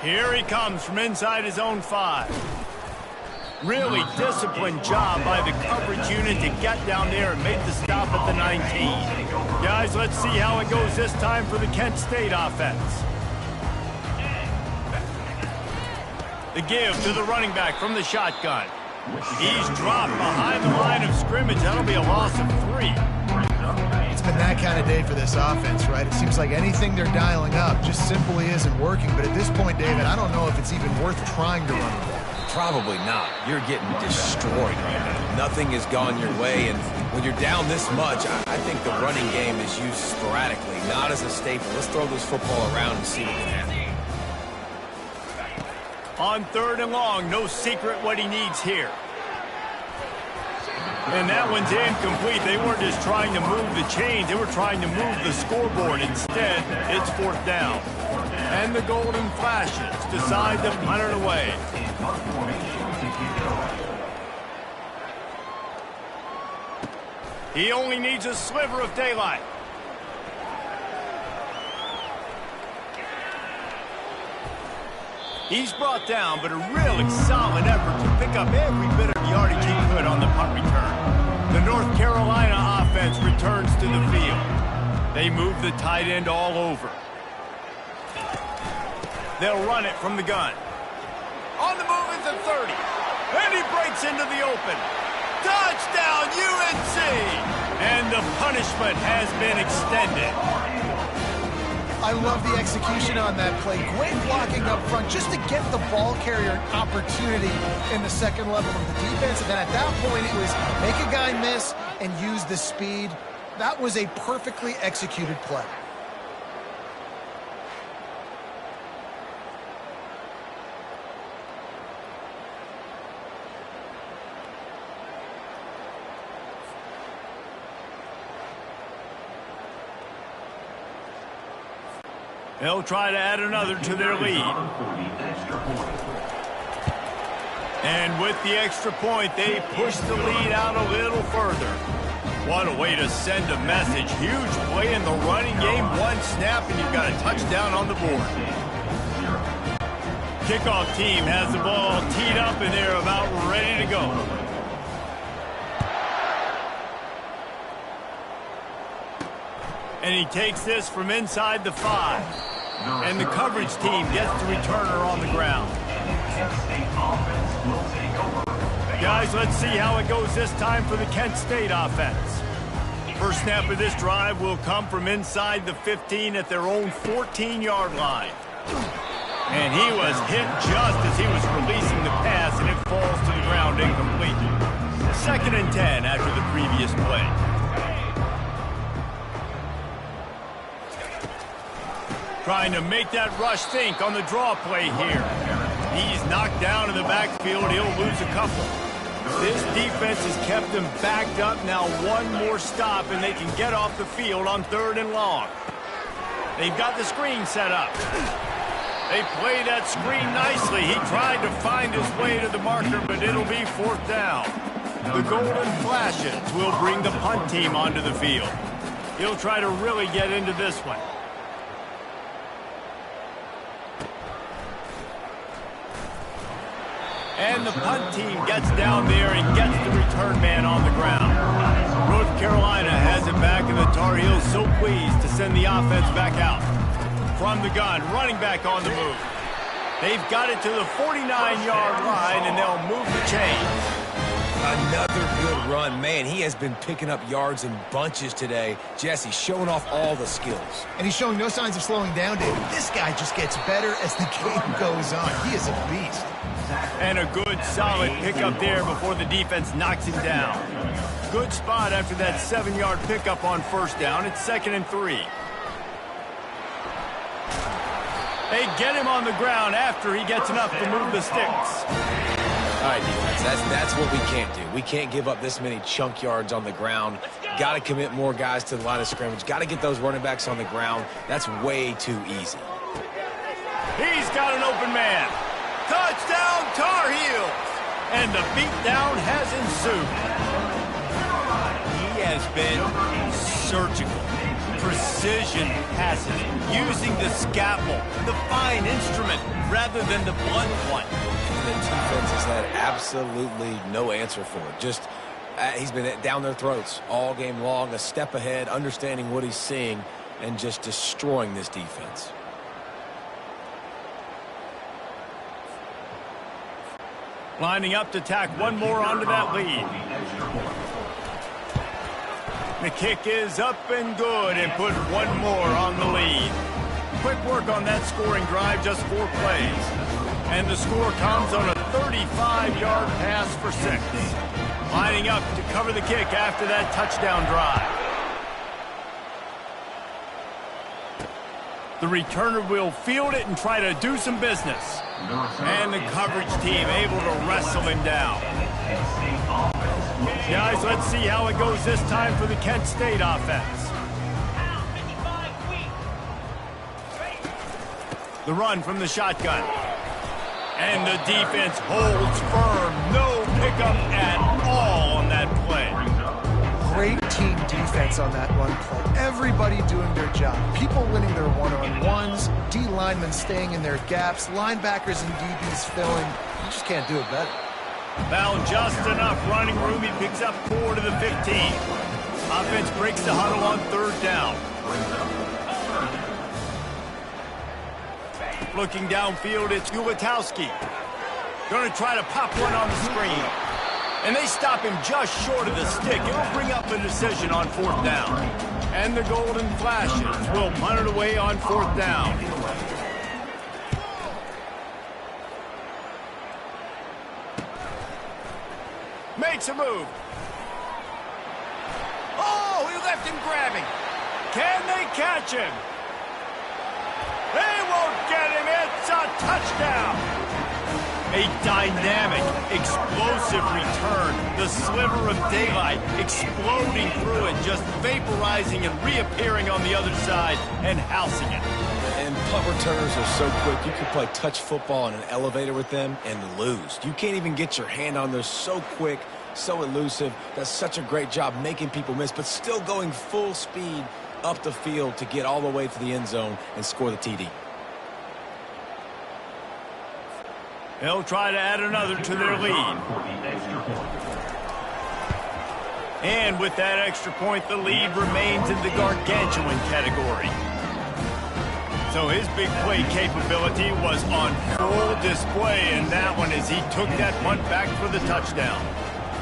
Speaker 1: Here he comes from inside his own 5. Really disciplined job by the coverage unit to get down there and make the stop at the 19. Guys, let's see how it goes this time for the Kent State offense. The give to the running back from the shotgun. He's dropped behind the line of scrimmage. That'll be a loss of 3.
Speaker 3: It's been that kind of day for this offense, right? It seems like anything they're dialing up just simply isn't working. But at this point, David, I don't know if it's even worth trying to run the ball.
Speaker 2: Probably not. You're getting destroyed right now. Nothing has gone your way, and when you're down this much, I think the running game is used sporadically, not as a staple. Let's throw this football around and see what can happen.
Speaker 1: On 3rd and long, no secret what he needs here. And that one's incomplete. They weren't just trying to move the chains. They were trying to move the scoreboard. Instead, it's 4th down. And the Golden Flashes decide to punt it away. He only needs a sliver of daylight. He's brought down, but a really solid effort to pick up every bit of yardage he could on the punt return. The North Carolina offense returns to the field. They move the tight end all over. They'll run it from the gun. On the move is the 30. And he breaks into the open. Touchdown, UNC! And the punishment has been extended.
Speaker 3: I love the execution on that play. Great blocking up front just to get the ball carrier an opportunity in the second level of the defense. And then at that point, it was make a guy miss and use the speed. That was a perfectly executed play.
Speaker 1: They'll try to add another to their lead. And with the extra point, they push the lead out a little further. What a way to send a message. Huge play in the running game. One snap, and you've got a touchdown on the board. Kickoff team has the ball teed up, and they're about ready to go. And he takes this from inside the 5. And the coverage team gets the returner on the ground. Guys, let's see how it goes this time for the Kent State offense. First snap of this drive will come from inside the 15 at their own 14-yard line. And he was hit just as he was releasing the pass, and it falls to the ground incomplete. 2nd and 10 after the previous play. Trying to make that rush think on the draw play here. He's knocked down in the backfield. He'll lose a couple. This defense has kept them backed up. Now one more stop, and they can get off the field on 3rd and long. They've got the screen set up. They play that screen nicely. He tried to find his way to the marker, but it'll be 4th down. The Golden Flashes will bring the punt team onto the field. He'll try to really get into this one. And the punt team gets down there and gets the return man on the ground. North Carolina has it back, and the Tar Heels so pleased to send the offense back out. From the gun, running back on the move. They've got it to the 49-yard line, and they'll move the chains.
Speaker 2: Another good run. Man, he has been picking up yards in bunches today. Jesse showing off all the skills.
Speaker 3: And he's showing no signs of slowing down, David. This guy just gets better as the game goes on. He is a beast.
Speaker 1: And a good, solid pickup there before the defense knocks him down. Good spot after that 7-yard pickup on 1st down. It's 2nd and 3. They get him on the ground after he gets enough to move the sticks.
Speaker 2: All right, defense, that's what we can't do. We can't give up this many chunk yards on the ground. Got to commit more guys to the line of scrimmage. Got to get those running backs on the ground. That's way too easy.
Speaker 1: He's got an open man. Touchdown, Tar Heels! And the beatdown has ensued. He has been surgical. Precision passes, using the scalpel, the fine instrument, rather than the blunt one.
Speaker 2: The defense has had absolutely no answer for it. Just, he's been down their throats all game long, a step ahead, understanding what he's seeing, and just destroying this defense.
Speaker 1: Lining up to tack one more onto that lead. The kick is up and good, and put one more on the lead. Quick work on that scoring drive, just 4 plays. And the score comes on a 35-yard pass for 6. Lining up to cover the kick after that touchdown drive. The returner will field it and try to do some business. And the coverage team able to wrestle him down. Guys, let's see how it goes this time for the Kent State offense. The run from the shotgun. And the defense holds firm. No pickup at all on that play.
Speaker 6: Great team defense on that run play. Everybody doing their job. People winning their one-on-ones, D linemen staying in their gaps, linebackers and DBs filling. You just can't do it better.
Speaker 1: Found just enough running room. He picks up 4 to the 15. Offense breaks the huddle on 3rd down. Looking downfield, it's Ulatowski. Going to try to pop one on the screen. And they stop him just short of the stick. It'll bring up a decision on 4th down. And the Golden Flashes will punt it away on 4th down. Makes a move. Oh, he left him grabbing. Can they catch him? They won't get him. It's a touchdown. A dynamic, explosive return. The sliver of daylight exploding through it, just vaporizing and reappearing on the other side and housing it.
Speaker 2: And punt returners are so quick. You can play touch football in an elevator with them and lose. You can't even get your hand on them. So quick, so elusive. Does such a great job making people miss, but still going full speed up the field to get all the way to the end zone and score the TD.
Speaker 1: They'll try to add another to their lead. And with that extra point, the lead remains in the gargantuan category. So his big play capability was on full display in that one as he took that punt back for the touchdown.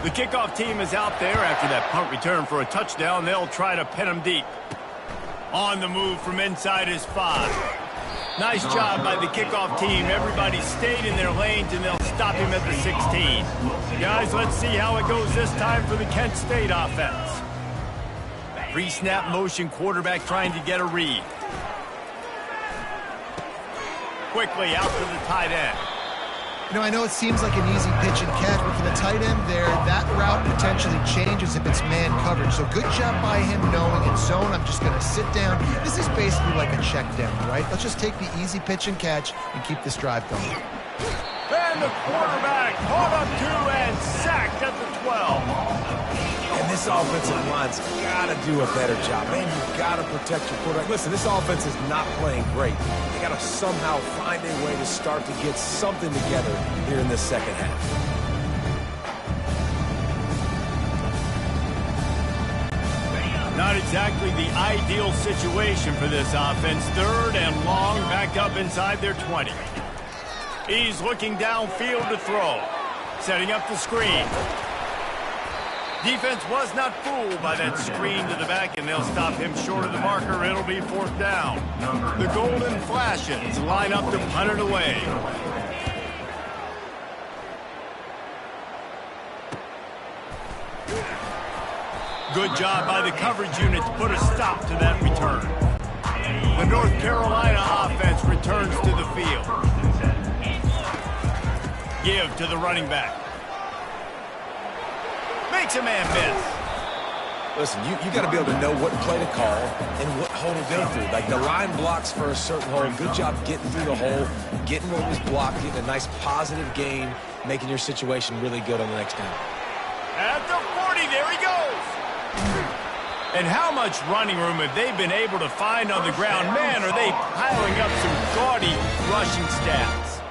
Speaker 1: The kickoff team is out there after that punt return for a touchdown. They'll try to pin him deep. On the move from inside his 5. Nice job by the kickoff team. Everybody stayed in their lanes, and they'll stop him at the 16. Guys, let's see how it goes this time for the Kent State offense. Pre-snap motion, quarterback trying to get a read. Quickly out to the tight end.
Speaker 3: You know, I know it seems like an easy pitch and catch, but for the tight end there, that route potentially changes if it's man coverage. So good job by him knowing in zone, I'm just going to sit down. This is basically like a check down, right? Let's just take the easy pitch and catch and keep this drive going.
Speaker 1: And the quarterback caught up 2 and sacked at the 12.
Speaker 2: And this offensive line's got to do a better job. Man, you've got to protect your quarterback. Listen, this offense is not playing great. They got to somehow find a way to start to get something together here in this second half.
Speaker 1: Not exactly the ideal situation for this offense. 3rd and long, back up inside their 20. He's looking downfield to throw. Setting up the screen. Defense was not fooled by that screen to the back, and they'll stop him short of the marker. It'll be 4th down. The Golden Flashes line up to punt it away. Good job by the coverage unit to put a stop to that return. The North Carolina offense returns to the field. Give to the running back. Makes a man miss.
Speaker 2: Listen, you got to be able to know what play to call and what hole to go through. Like the line blocks for a certain hole. Good job getting through the hole, getting what was blocked, getting a nice positive gain, making your situation really good on the next down.
Speaker 1: At the 40, there he goes. And how much running room have they been able to find on the ground? Man, are they piling up some gaudy rushing stats.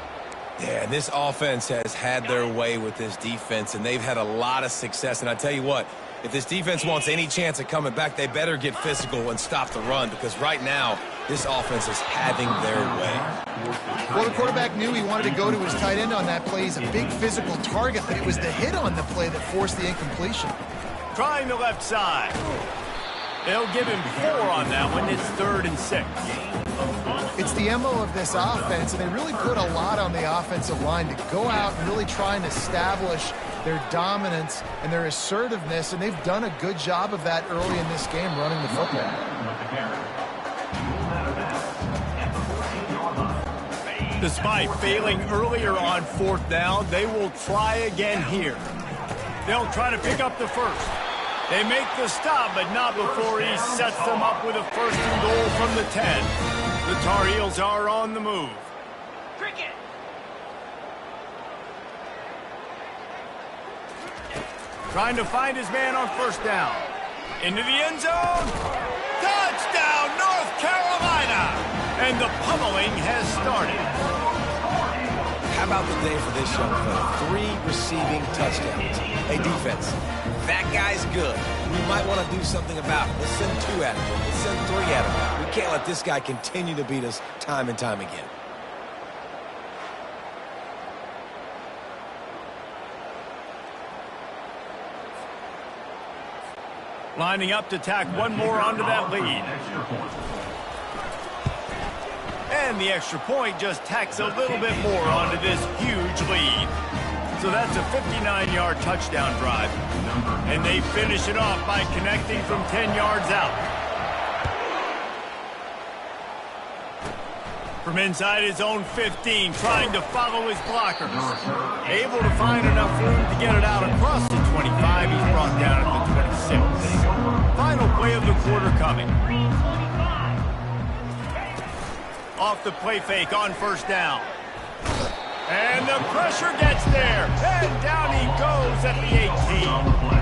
Speaker 2: Yeah, this offense has had their way with this defense, and they've had a lot of success. And I tell you what, if this defense wants any chance of coming back, they better get physical and stop the run, because right now, this offense is having their way.
Speaker 3: Well, the quarterback knew he wanted to go to his tight end on that play. He's a big physical target, but it was the hit on the play that forced the incompletion.
Speaker 1: Trying the left side. They'll give him 4 on that one. It's 3rd and 6.
Speaker 3: It's the MO of this offense, and they really put a lot on the offensive line to go out and really try and establish their dominance and their assertiveness, and they've done a good job of that early in this game running the football.
Speaker 1: Despite failing earlier on 4th down, they will try again here. They'll try to pick up the first. They make the stop, but not before he sets them up with a 1st and goal from the 10. The Tar Heels are on the move. Cricket. Trying to find his man on 1st down. Into the end zone. Touchdown, North Carolina! And the pummeling has started.
Speaker 2: How about the day for this young fella? 3 receiving touchdowns. Hey, defense, that guy's good. We might want to do something about it. Let's send 2 at him. Let's send 3 at him. We can't let this guy continue to beat us time and time again.
Speaker 1: Lining up to tack one more onto that lead. And the extra point just tacks a little bit more onto this huge lead. So that's a 59-yard touchdown drive. And they finish it off by connecting from 10 yards out. From inside his own 15, trying to follow his blockers. Able to find enough room to get it out across the 25. He's brought down at the 26. Final play of the quarter coming. off the play fake on first down. And the pressure gets there. And down he goes at the 18.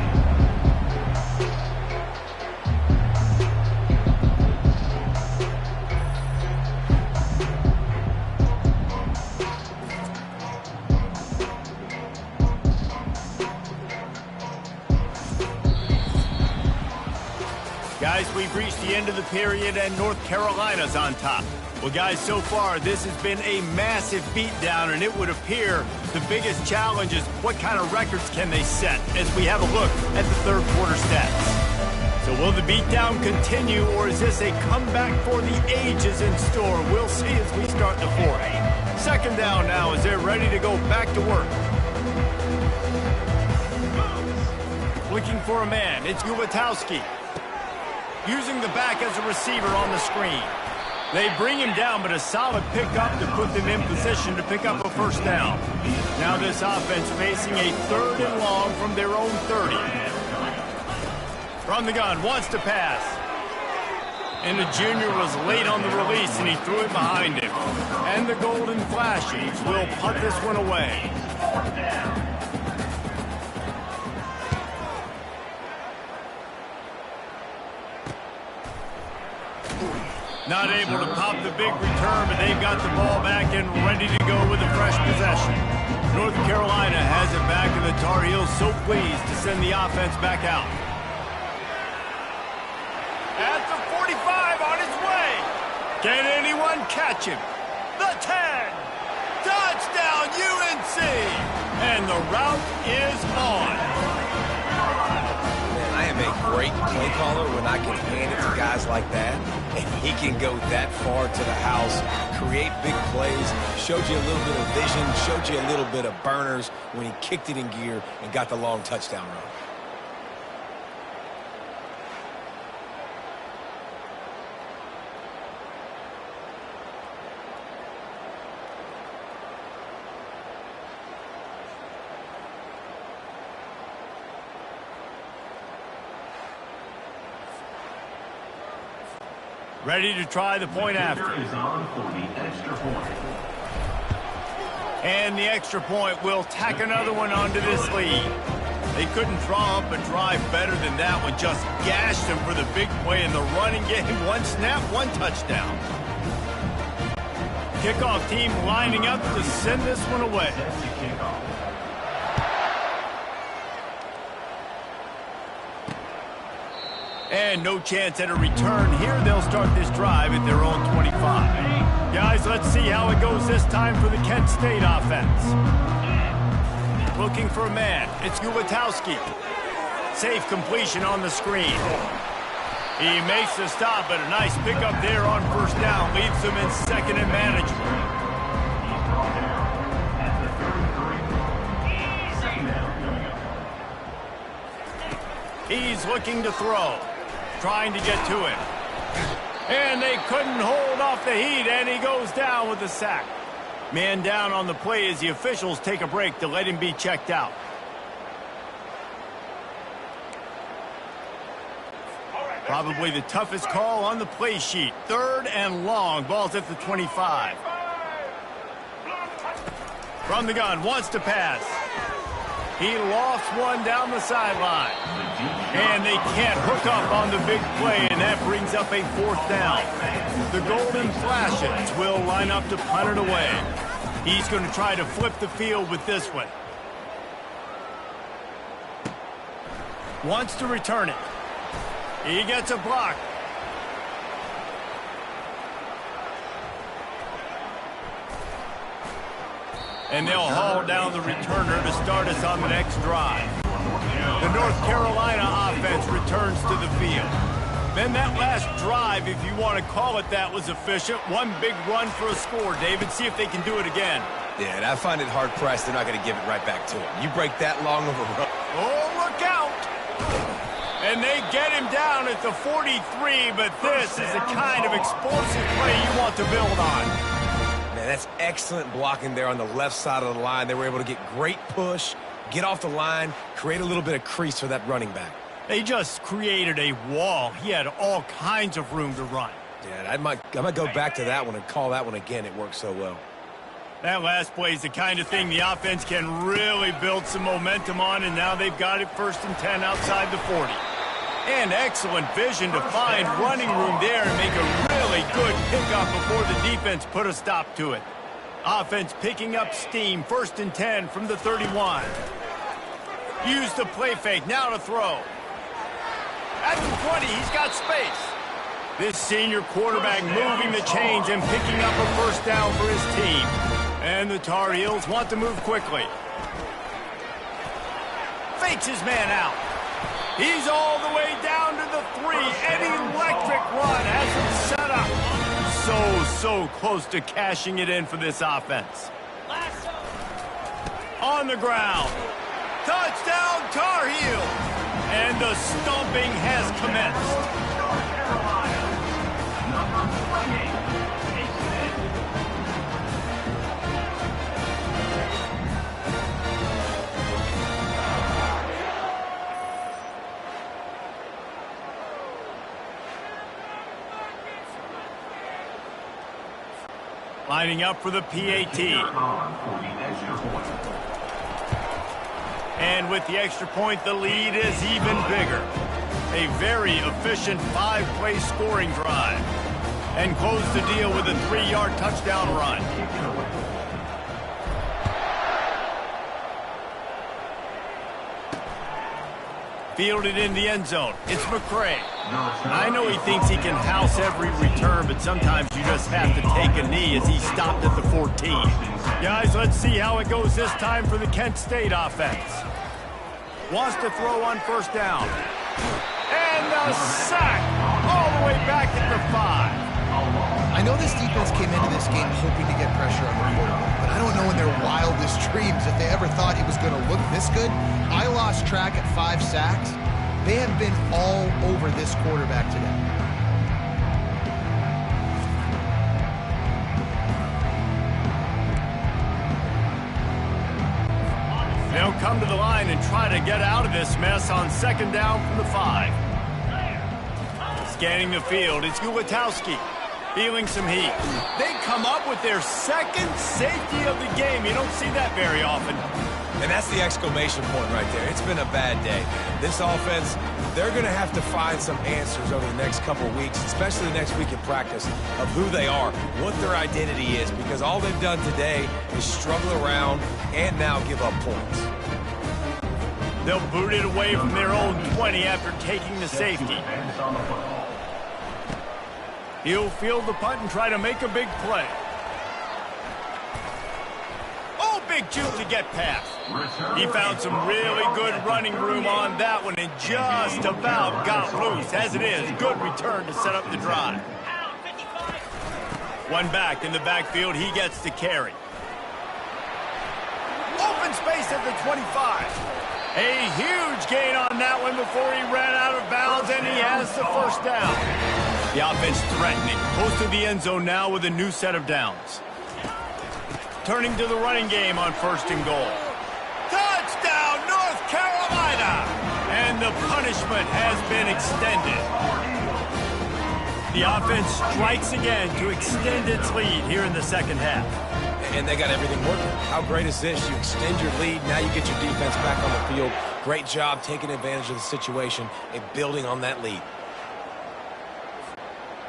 Speaker 1: Guys, we've reached the end of the period, and North Carolina's on top. Well, guys, so far, this has been a massive beatdown, and it would appear the biggest challenge is what kind of records can they set as we have a look at the third quarter stats. So will the beatdown continue, or is this a comeback for the ages in store? We'll see as we start the fourth. Second down now as they're ready to go back to work. Looking for a man, it's Ulatowski. Using the back as a receiver on the screen. They bring him down, but a solid pickup to put them in position to pick up a first down. Now this offense facing a 3rd and long from their own 30. From the gun, wants to pass. And the junior was late on the release, and he threw it behind him. And the Golden Flashes will punt this one away. Not able to pop the big return, but they've got the ball back and ready to go with a fresh possession. North Carolina has it back, and the Tar Heels so pleased to send the offense back out. At the 45 on his way. Can anyone catch him? The 10. Touchdown, UNC. And the route is on.
Speaker 2: I am a great play caller when I can hand it to guys like that. And he can go that far to the house, create big plays, showed you a little bit of vision, showed you a little bit of burners when he kicked it in gear and got the long touchdown run.
Speaker 1: Ready to try the point after. And the extra point will tack another one onto this lead. They couldn't draw up a drive better than that one. Just gashed him for the big play in the running game. One snap, one touchdown. Kickoff team lining up to send this one away. And no chance at a return here. They'll start this drive at their own 25. Guys, let's see how it goes this time for the Kent State offense. Looking for a man. It's Ulatowski. Safe completion on the screen. He makes the stop, but a nice pickup there on first down. Leaves them in second and manageable. He's looking to throw. Trying to get to him. And they couldn't hold off the heat, and he goes down with the sack. Man down on the play as the officials take a break to let him be checked out. Probably the toughest call on the play sheet. 3rd and long. Ball's at the 25. From the gun, wants to pass. He lofts one down the sideline. And they can't hook up on the big play, and that brings up a 4th down. The Golden Flashes will line up to punt it away. He's going to try to flip the field with this one. Wants to return it. He gets a block. And they'll haul down the returner to start us on the next drive. The North Carolina offense returns to the field. Then that last drive, if you want to call it that, was efficient. One big run for a score, David. See if they can do it again.
Speaker 2: Yeah, and I find it hard-pressed they're not going to give it right back to him. You break that long of a run.
Speaker 1: Oh, look out! And they get him down at the 43, but this is the kind of explosive play you want to build on.
Speaker 2: Man, that's excellent blocking there on the left side of the line. They were able to get great push, get off the line, create a little bit of crease for that running back.
Speaker 1: They just created a wall. He had all kinds of room to run.
Speaker 2: Yeah, I might go back to that one and call that one again. It worked so well.
Speaker 1: That last play is the kind of thing the offense can really build some momentum on, and now they've got it 1st and 10 outside the 40. And excellent vision to find running room there and make a really good pickup before the defense put a stop to it. Offense picking up steam, 1st and 10 from the 31. Use the play fake, now to throw. At the 20, he's got space. This senior quarterback moving the chains and picking up a 1st down for his team. And the Tar Heels want to move quickly. Fakes his man out. He's all the way down to the 3. An electric run has him set up. So close to cashing it in for this offense. On the ground. Touchdown, Tar Heels. And the stomping has commenced. Lining up for the PAT. And with the extra point, the lead is even bigger. A very efficient 5-play scoring drive. And close the deal with a 3-yard touchdown run. Fielded in the end zone. It's McCray. I know he thinks he can house every return, but sometimes you just have to take a knee as he stopped at the 14. Guys, let's see how it goes this time for the Kent State offense. Wants to throw on 1st down. And the sack all the way back at the 5.
Speaker 3: I know this defense came into this game hoping to get pressure on the quarterback, but I don't know in their wildest dreams if they ever thought he was going to look this good. I lost track at 5 sacks. They have been all over this quarterback today.
Speaker 1: They'll come to the line and try to get out of this mess on 2nd down from the 5. Scanning the field, it's Ulatowski. Feeling some heat. They come up with their 2nd safety of the game. You don't see that very often.
Speaker 2: And that's the exclamation point right there. It's been a bad day. This offense, they're going to have to find some answers over the next couple of weeks, especially the next week in practice, of who they are, what their identity is, because all they've done today is struggle around and now give up points.
Speaker 1: They'll boot it away from their own 20 after taking the safety. He'll field the punt and try to make a big play. Oh, big juke to get past. He found some really good running room on that one and just about got loose. As it is, good return to set up the drive. One back in the backfield, he gets to carry. Open space at the 25. A huge gain on that one before he ran out of bounds, and he has the 1st down. The offense threatening, close to the end zone now with a new set of downs. Turning to the running game on 1st and goal. Touchdown, North Carolina! And the punishment has been extended. The offense strikes again to extend its lead here in the 2nd half.
Speaker 2: And they got everything working. How great is this? You extend your lead, now you get your defense back on the field. Great job taking advantage of the situation and building on that lead.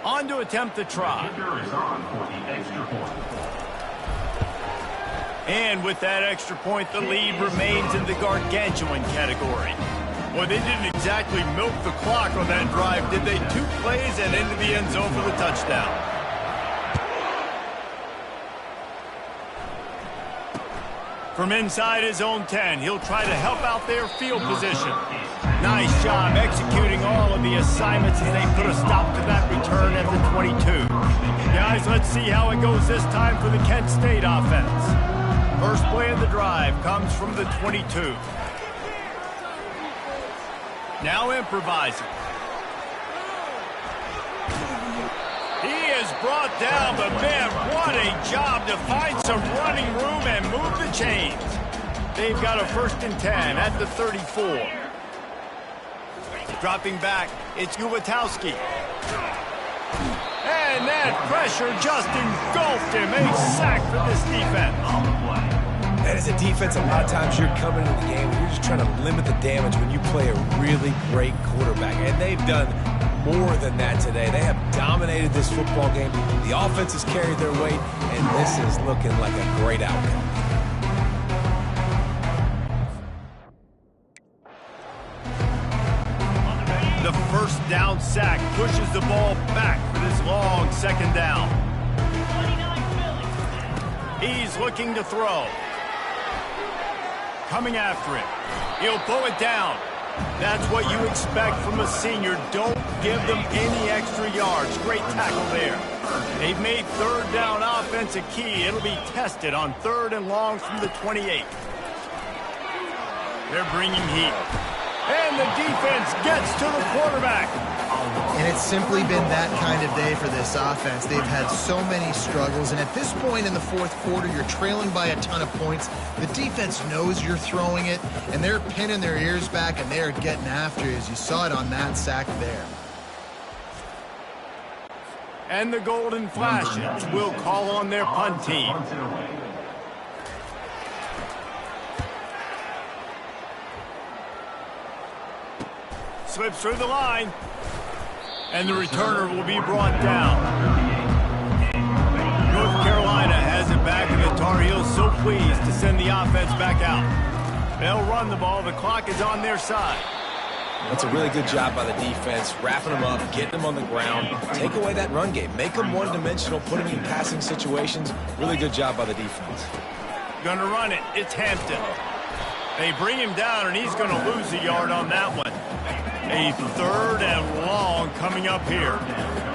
Speaker 1: On to attempt the try. And with that extra point, the lead remains in the gargantuan category. Well, they didn't exactly milk the clock on that drive, did they? 2 plays and into the end zone for the touchdown. From inside his own 10, he'll try to help out their field position. Nice job executing all of the assignments as they put a stop to that return at the 22. Guys, let's see how it goes this time for the Kent State offense. First play of the drive comes from the 22. Now improvising. He is brought down, but man, what a job to find some running room and move the chains. They've got a 1st and 10 at the 34. Dropping back, it's Ulatowski. And And pressure just engulfed him. A sack for this defense.
Speaker 2: And as a defense, a lot of times you're coming into the game and you're just trying to limit the damage when you play a really great quarterback. And they've done more than that today. They have dominated this football game. The offense has carried their weight, and this is looking like a great outcome.
Speaker 1: The first down sack pushes the ball back for this long second down. He's looking to throw. Coming after it. He'll pull it down. That's what you expect from a senior. Don't give them any extra yards. Great tackle there. They've made third down offense a key. It'll be tested on 3rd and long from the 28. They're bringing heat. And the defense gets to the quarterback.
Speaker 3: And it's simply been that kind of day for this offense. They've had so many struggles, and at this point in the 4th quarter, you're trailing by a ton of points. The defense knows you're throwing it, and they're pinning their ears back, and they're getting after you, as you saw it on that sack there.
Speaker 1: And the Golden Flashes will call on their punt team. Slips through the line. And the returner will be brought down. North Carolina has it back, and the Tar Heels so pleased to send the offense back out. They'll run the ball. The clock is on their side.
Speaker 2: That's a really good job by the defense, wrapping them up, getting them on the ground. Take away that run game. Make them one-dimensional, put them in passing situations. Really good job by the defense.
Speaker 1: Gonna run it. It's Hampton. They bring him down, and he's gonna lose a yard on that one. A 3rd and long coming up here.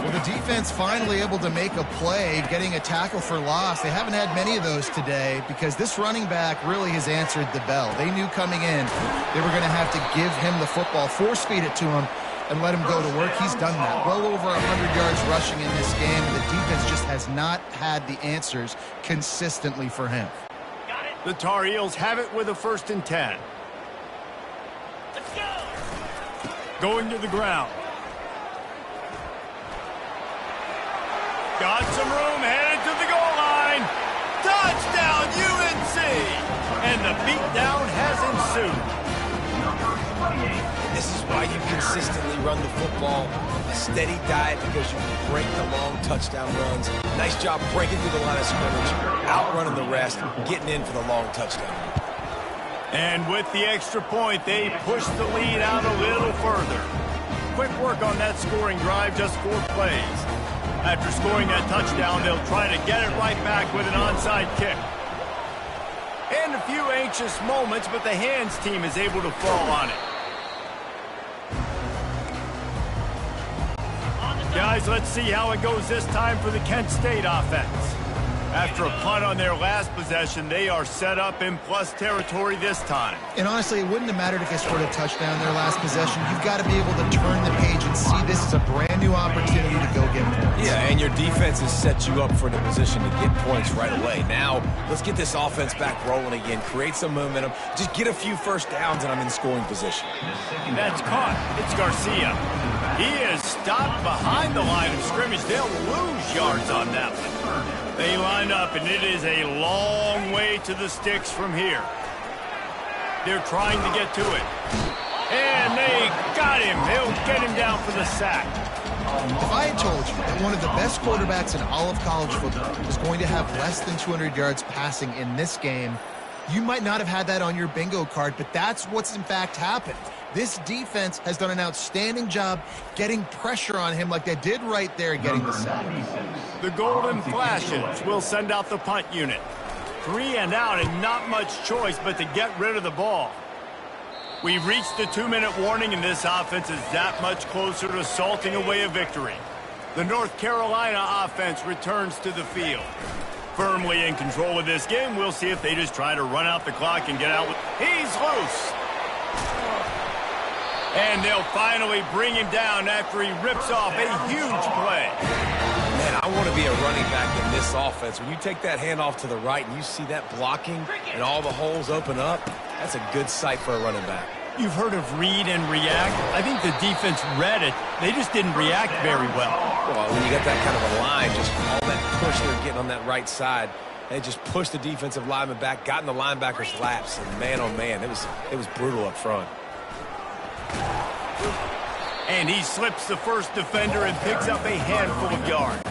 Speaker 3: Well, the defense finally able to make a play, getting a tackle for loss. They haven't had many of those today because this running back really has answered the bell. They knew coming in they were going to have to give him the football, force-feed it to him, and let him go to work. He's done that. Well over 100 yards rushing in this game. The defense just has not had the answers consistently for him.
Speaker 1: The Tar Heels have it with a 1st and 10. Going to the ground. Got some room, headed to the goal line. Touchdown, UNC! And the beatdown has ensued.
Speaker 2: This is why you consistently run the football. A steady diet because you can break the long touchdown runs. Nice job breaking through the line of scrimmage, outrunning the rest, getting in for the long touchdown.
Speaker 1: And with the extra point, they push the lead out a little further. Quick work on that scoring drive, just 4 plays. After scoring that touchdown, they'll try to get it right back with an onside kick. And a few anxious moments, but the hands team is able to fall on it. Guys, let's see how it goes this time for the Kent State offense. After a punt on their last possession, they are set up in plus territory this time.
Speaker 3: And honestly, it wouldn't have mattered if they scored a touchdown in their last possession. You've got to be able to turn the page and see this as a brand new opportunity to go get points.
Speaker 2: Yeah, and your defense has set you up for the position to get points right away. Now, let's get this offense back rolling again, create some momentum, just get a few first downs, and I'm in scoring position.
Speaker 1: That's caught. It's Garcia. He is stopped behind the line of scrimmage. They'll lose yards on that one. They line up, and it is a long way to the sticks from here. They're trying to get to it. And they got him. They'll get him down for the sack.
Speaker 3: If I had told you that one of the best quarterbacks in all of college football was going to have less than 200 yards passing in this game, you might not have had that on your bingo card, but that's what's in fact happened. This defense has done an outstanding job getting pressure on him like they did right there getting the sack.
Speaker 1: The Golden Flashes will send out the punt unit. 3 and out and not much choice but to get rid of the ball. We've reached the 2-minute warning, and this offense is that much closer to salting away a victory. The North Carolina offense returns to the field. Firmly in control of this game. We'll see if they just try to run out the clock and get out with... He's loose! And they'll finally bring him down after he rips off a huge play.
Speaker 2: Man, I want to be a running back in this offense. When you take that handoff to the right and you see that blocking and all the holes open up, that's a good sight for a running back.
Speaker 1: You've heard of read and react. I think the defense read it. They just didn't react very well.
Speaker 2: Well, when you got that kind of a line, just all that push they're getting on that right side, they just pushed the defensive lineman back, got in the linebacker's laps, and man, oh man, it was brutal up front.
Speaker 1: And he slips the first defender and picks up a handful of yards.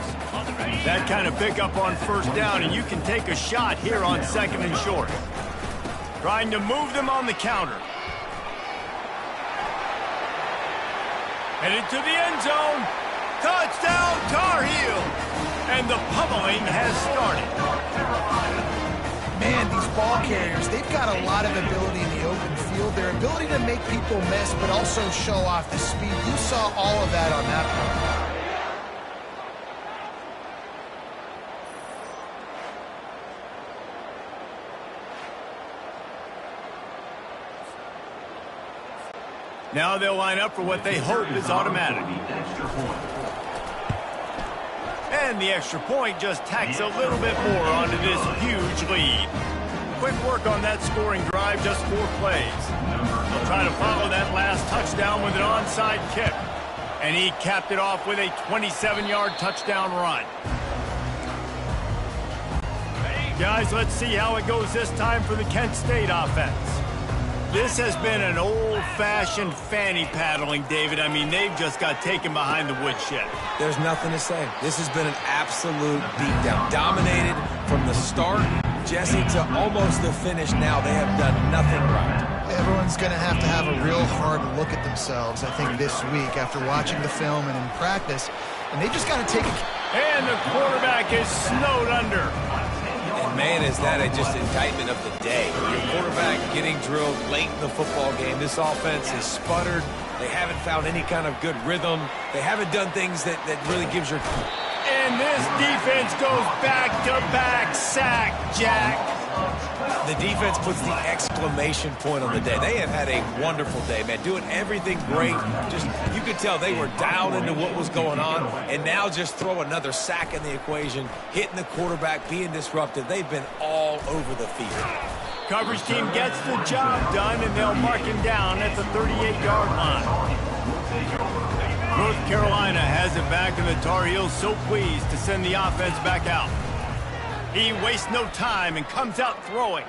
Speaker 1: That kind of pickup on first down, and you can take a shot here on 2nd and short. Trying to move them on the counter. Headed to the end zone. Touchdown, Tar Heels. And the pummeling has started.
Speaker 6: Man, these ball carriers, they've got a lot of ability in the open field. Their ability to make people miss, but also show off the speed. You saw all of that on that play.
Speaker 1: Now they'll line up for what they hope is automatic. And the extra point just tacks a little bit more onto this huge lead. Quick work on that scoring drive, just 4 plays. They'll try to follow that last touchdown with an onside kick. And he capped it off with a 27-yard touchdown run. Guys, let's see how it goes this time for the Kent State offense. This has been an old-fashioned fanny paddling, David. I mean, they've just got taken behind the woodshed.
Speaker 2: There's nothing to say. This has been an absolute beatdown. Dominated from the start, Jesse, to almost the finish now. They have done nothing right.
Speaker 3: Everyone's going to have a real hard look at themselves, I think, this week after watching the film and in practice. And they just got to take a...
Speaker 1: And the quarterback is snowed under.
Speaker 2: And man, is that just indictment of the day. Your quarterback getting drilled late in the football game. This offense has sputtered. They haven't found any kind of good rhythm. They haven't done things that really gives your...
Speaker 1: And this defense goes back-to-back sack, Jack.
Speaker 2: The defense puts the exclamation point on the day. They have had a wonderful day, man. Doing everything great. Just, you could tell they were dialed into what was going on. And now just throw another sack in the equation, hitting the quarterback, being disruptive. They've been all over the field.
Speaker 1: Coverage team gets the job done, and they'll mark him down at the 38-yard line. North Carolina has it back, and the Tar Heels so pleased to send the offense back out. He wastes no time and comes out throwing.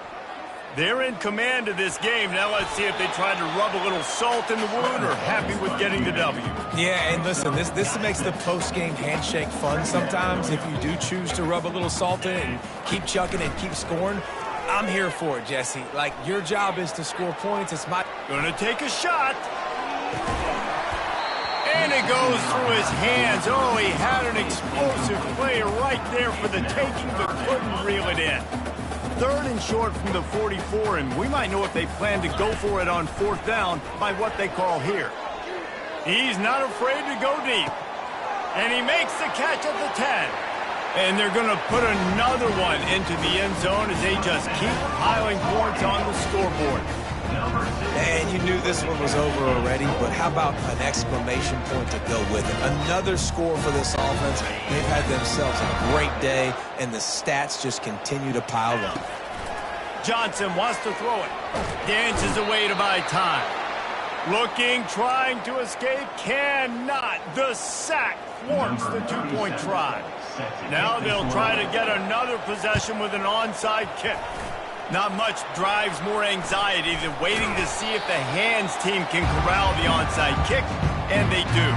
Speaker 1: They're in command of this game. Now let's see if they try to rub a little salt in the wound or happy with getting the W.
Speaker 2: Yeah, and listen, this makes the post-game handshake fun sometimes. If you do choose to rub a little salt in it and keep chucking and keep scoring, I'm here for it, Jesse. Like, your job is to score points. It's my...
Speaker 1: Gonna take a shot. And it goes through his hands. Oh, he had an explosive play right there for the taking, but couldn't reel it in. 3rd and short from the 44, and we might know if they plan to go for it on 4th down by what they call here. He's not afraid to go deep. And he makes the catch at the 10. And they're going to put another one into the end zone as they just keep piling points on the scoreboard.
Speaker 2: And you knew this one was over already, but how about an exclamation point to go with it? Another score for this offense. They've had themselves a great day, and the stats just continue to pile up.
Speaker 1: Johnson wants to throw it. Dances away to buy time. Looking, trying to escape, cannot. The sack thwarts the 2-point try. Now they'll try to get another possession with an onside kick. Not much drives more anxiety than waiting to see if the hands team can corral the onside kick, and they do.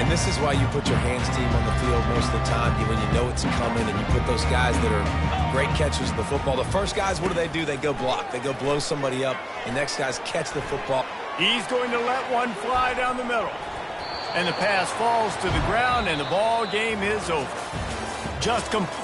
Speaker 2: And this is why you put your hands team on the field most of the time, when you know it's coming, and you put those guys that are great catchers of the football. The first guys, what do? They go block. They go blow somebody up. The next guys catch the football.
Speaker 1: He's going to let one fly down the middle. And the pass falls to the ground, and the ball game is over. Just complete.